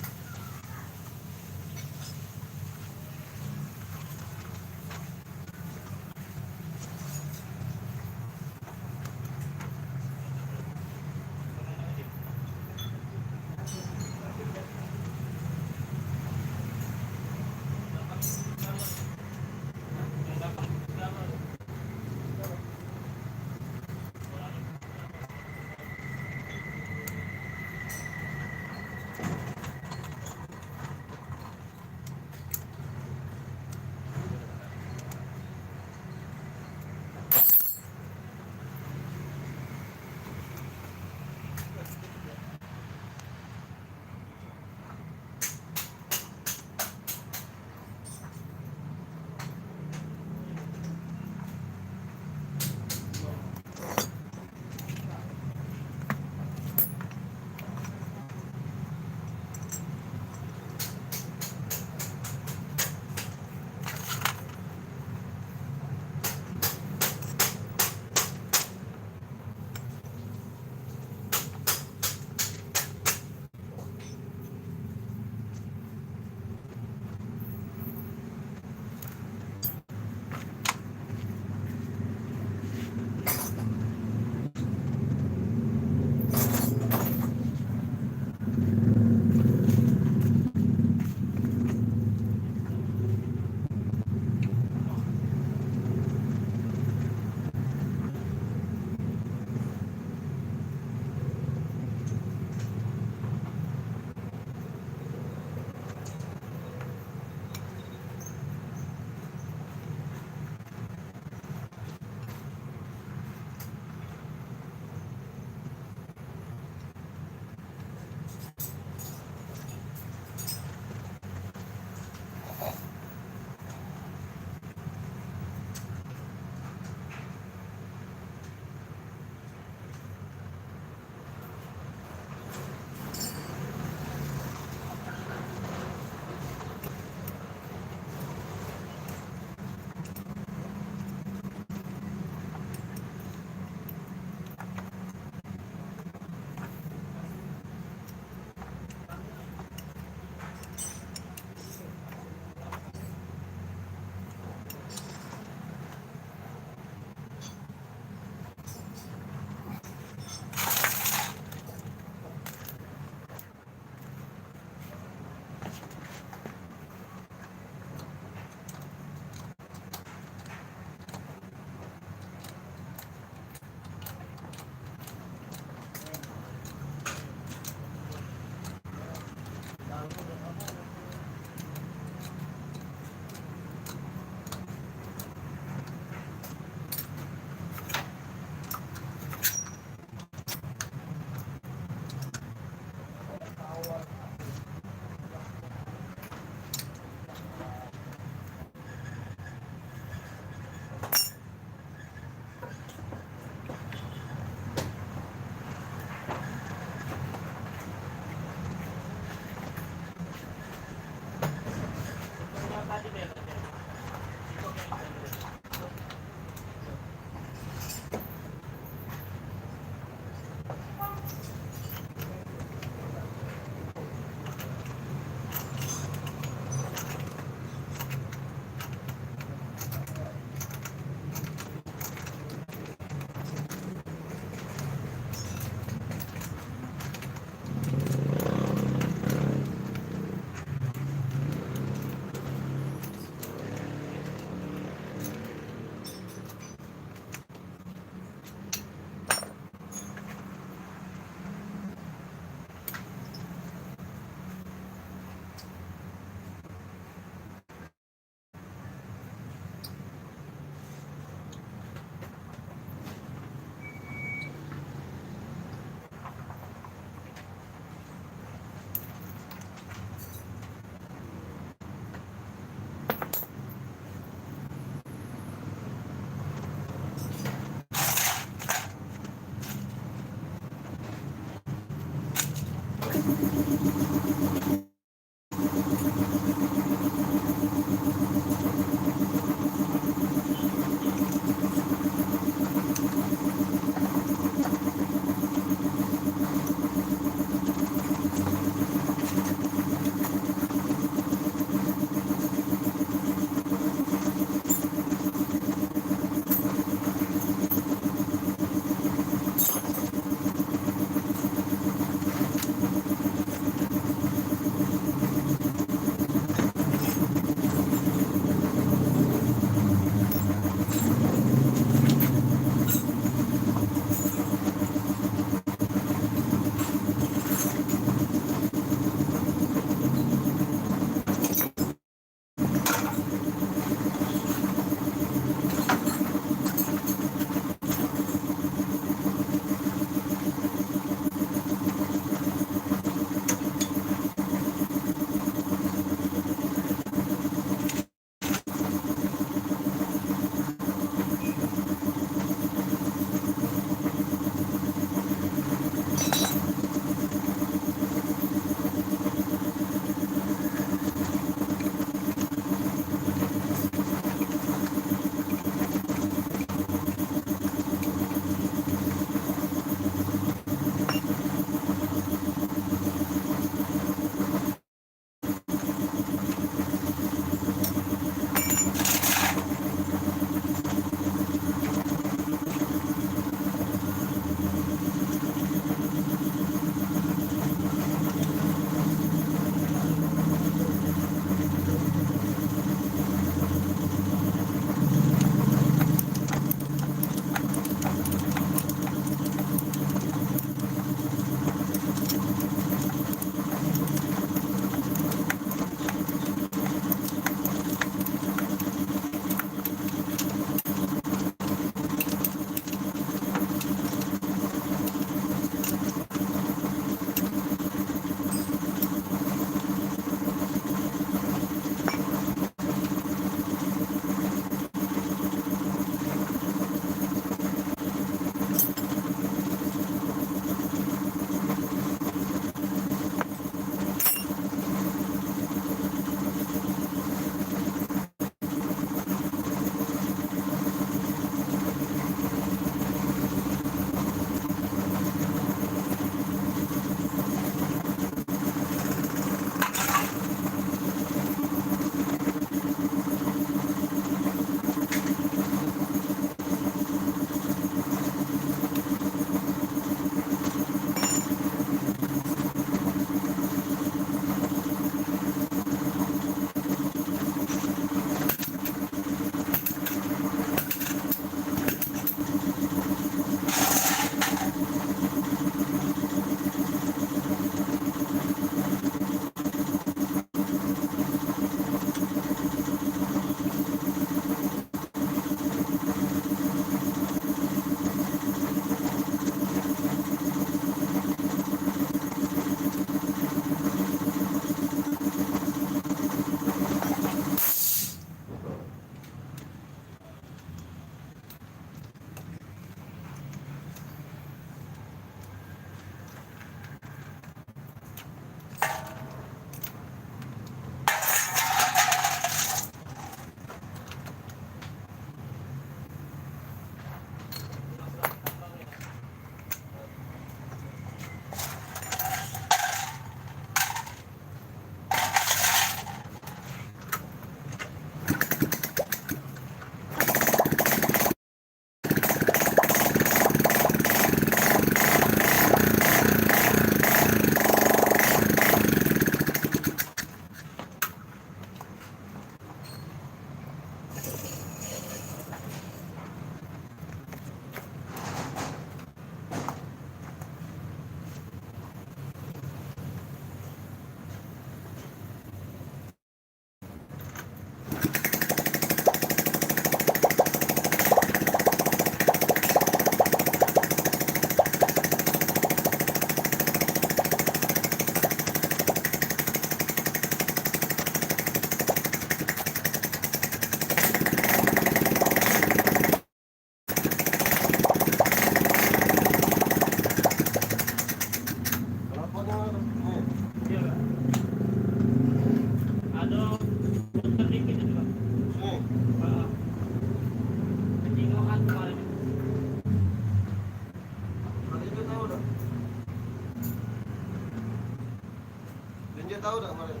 tahu enggak kemarin?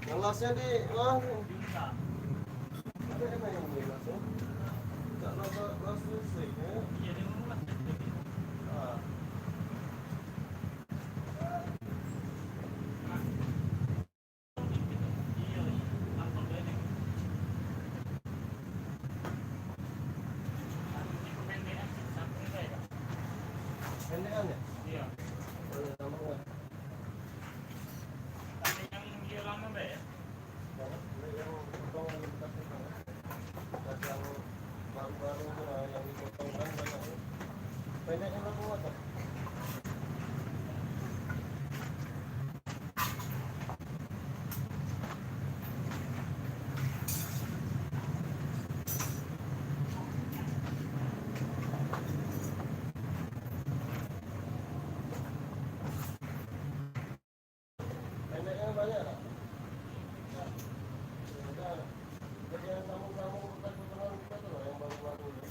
Yang lasnya di ada enak yang di lasnya. Tak las listrik ya. Ah. Pendekan ya? Iya. Boleh lama nggak? Tapi yang dia lama Mbak ya? Yang potongan bekas itu, bekas yang baru-baru itu lah, yang dipotongkan banyak. Pendeknya berapa watt? Pendeknya banyak tak? Jadi yang sambung-sambung bekas potongan kita tuh loh, yang baru-baru itu.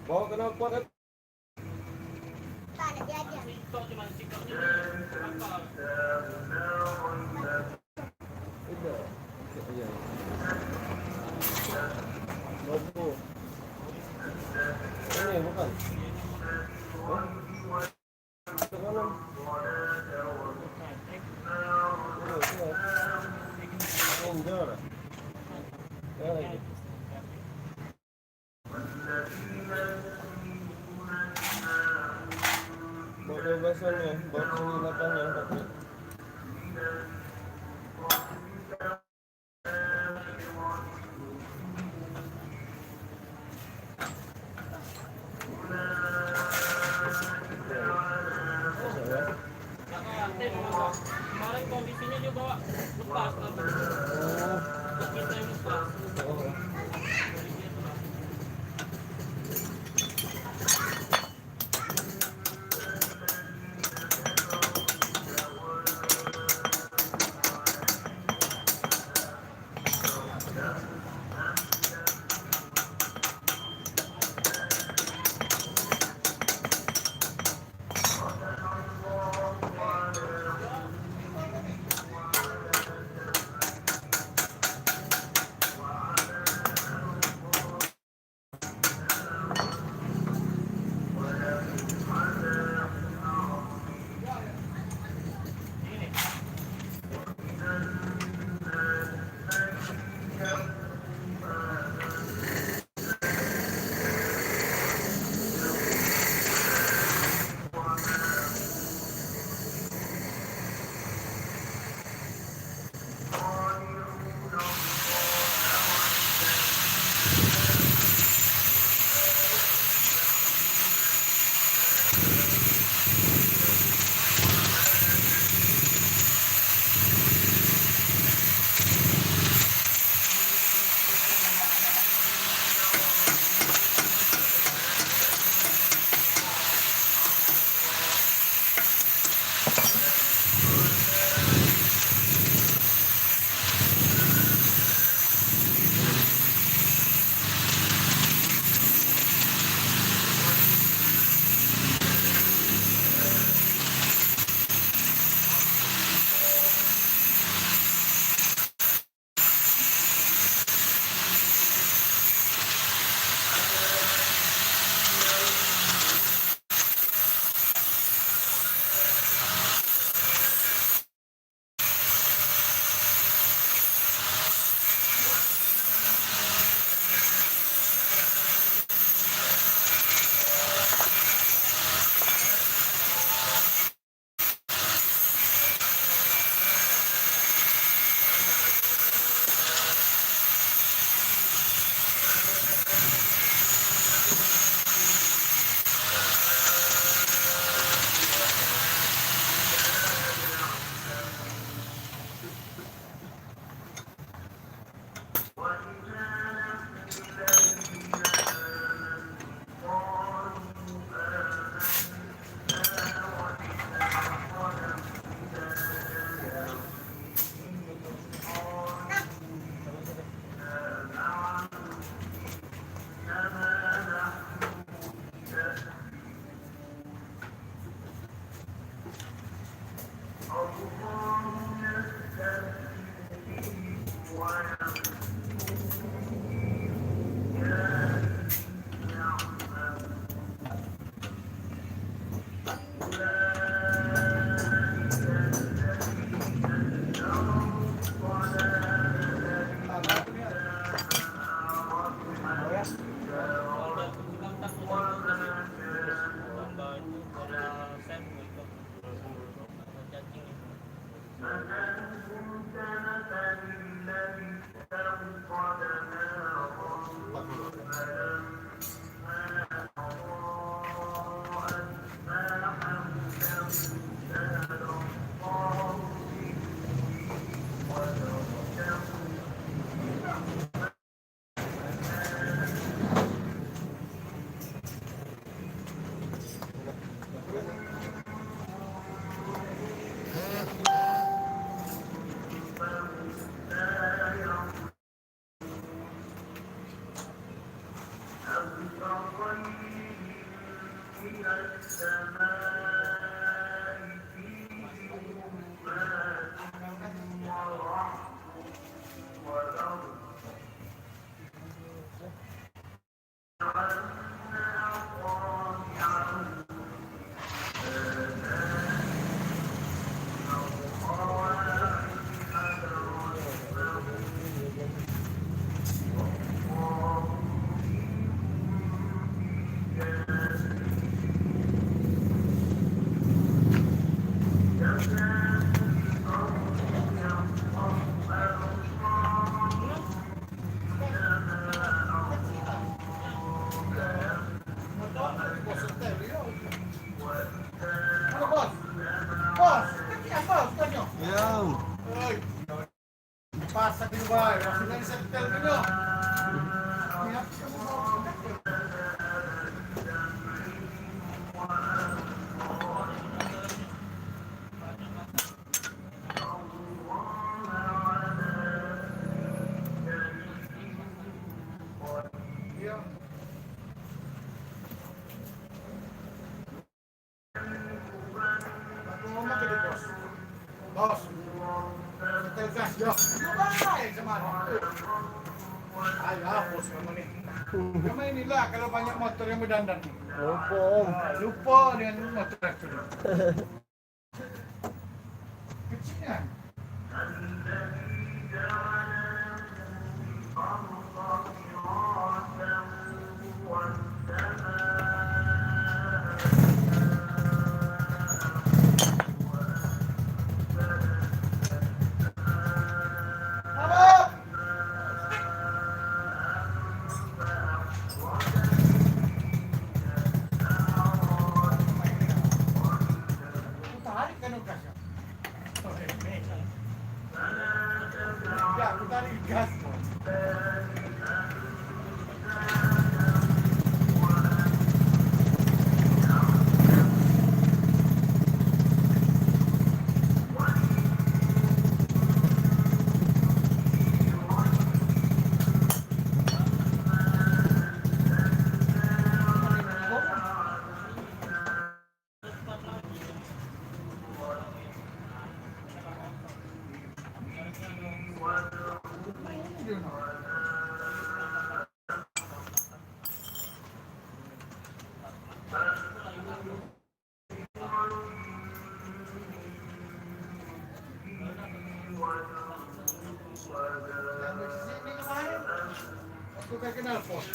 Mau kenal kuat kan? Tak ada jajan. TikTok cuma TikToknya apa? Tidak. Iya. Logo. Ini bukan. Hah? Ke kanan. Indoor. Ya lagi. Bawa bebasannya, bawa penginapannya, tapi Kemarin kondisinya dia bawa lepas tapi kita yang lepas. Dubai, maksudnya di setel dulu. Lihat kamu mau. Iya. Aku ngomong ke dia, bos. Bos. Setel gas, yo. Dubai kemana? Ayo hapus kamu nih. Kamu inilah kalau banyak motor yang berdandan. Lupa om. Lupa dengan motor itu. Kecilnya. Tarik kan gasnya. Ya, aku tarik gas. Aku kayak kenal pos.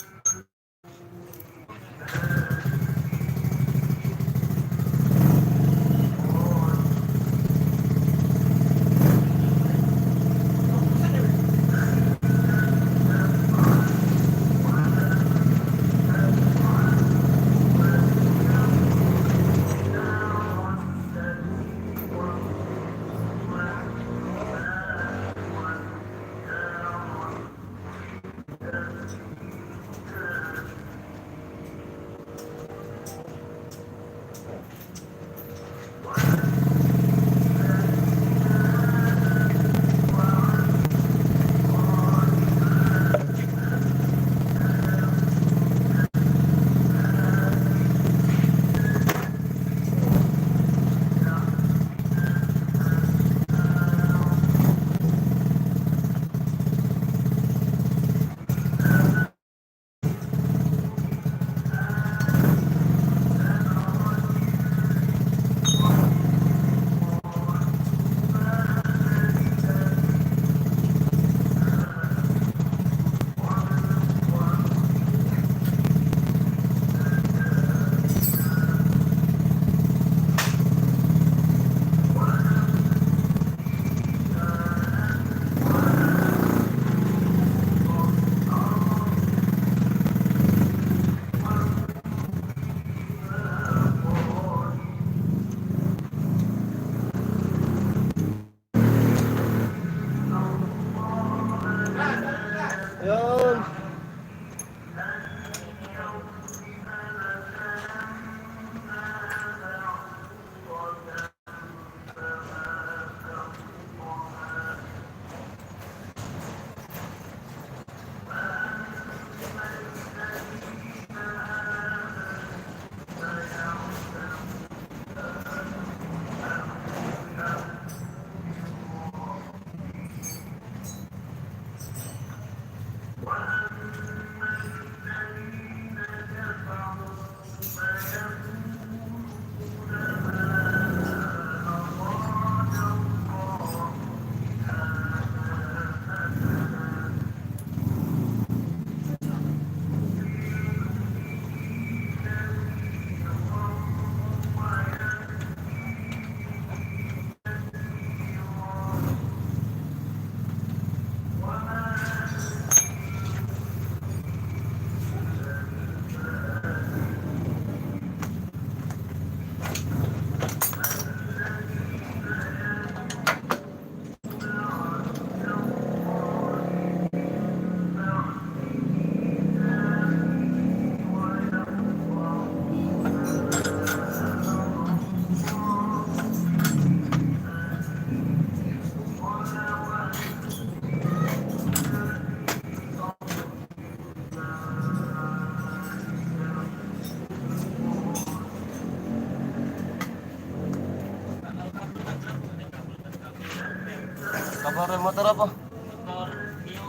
Motor apa? Motor Mio.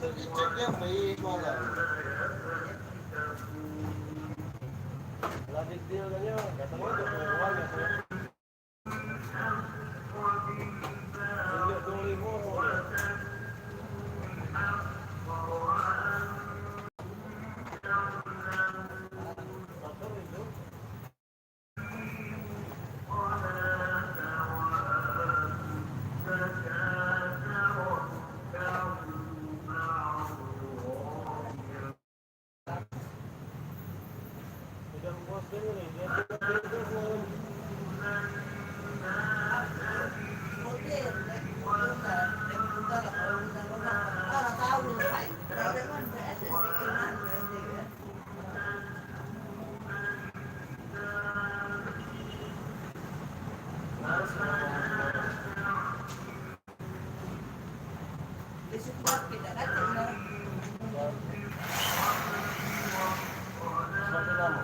tuh dicek yang baik malah. Lah deal kan ya, katanya udah punya uang ya. Tunjuk dulu ibu ya. Udah bos dulu nih, dia satu lama.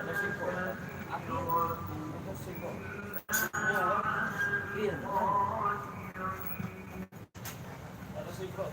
Ada siko. Ada siko. Iya. Ada siko.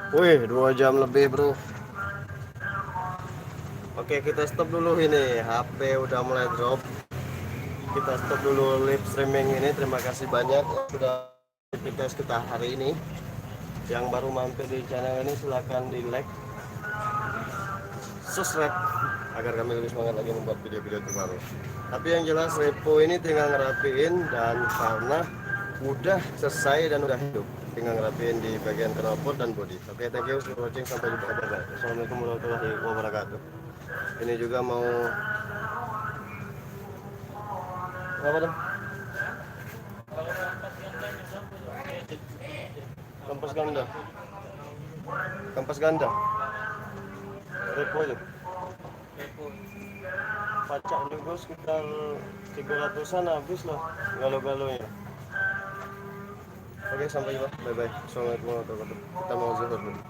Wih, 2 jam lebih bro. Oke, kita stop dulu ini. HP udah mulai drop. Kita stop dulu live streaming ini. Terima kasih banyak sudah aktivitas kita hari ini. Yang baru mampir di channel ini silahkan di like, subscribe agar kami lebih semangat lagi membuat video-video terbaru. Tapi yang jelas repo ini tinggal ngerapiin, dan karena udah selesai dan udah hidup, tinggal ngerapiin di bagian knalpot dan bodi. Oke, thank you for watching, sampai jumpa. Assalamualaikum warahmatullahi wabarakatuh. Ini juga mau apa dong? Kampas ganda. Kampas ganda. Repo aja. Pacak juga sekitar 300-an habis lah galo-galonya. Oke, sampai jumpa. Bye bye. Assalamualaikum warahmatullahi wabarakatuh. Kita mau zuhur dulu.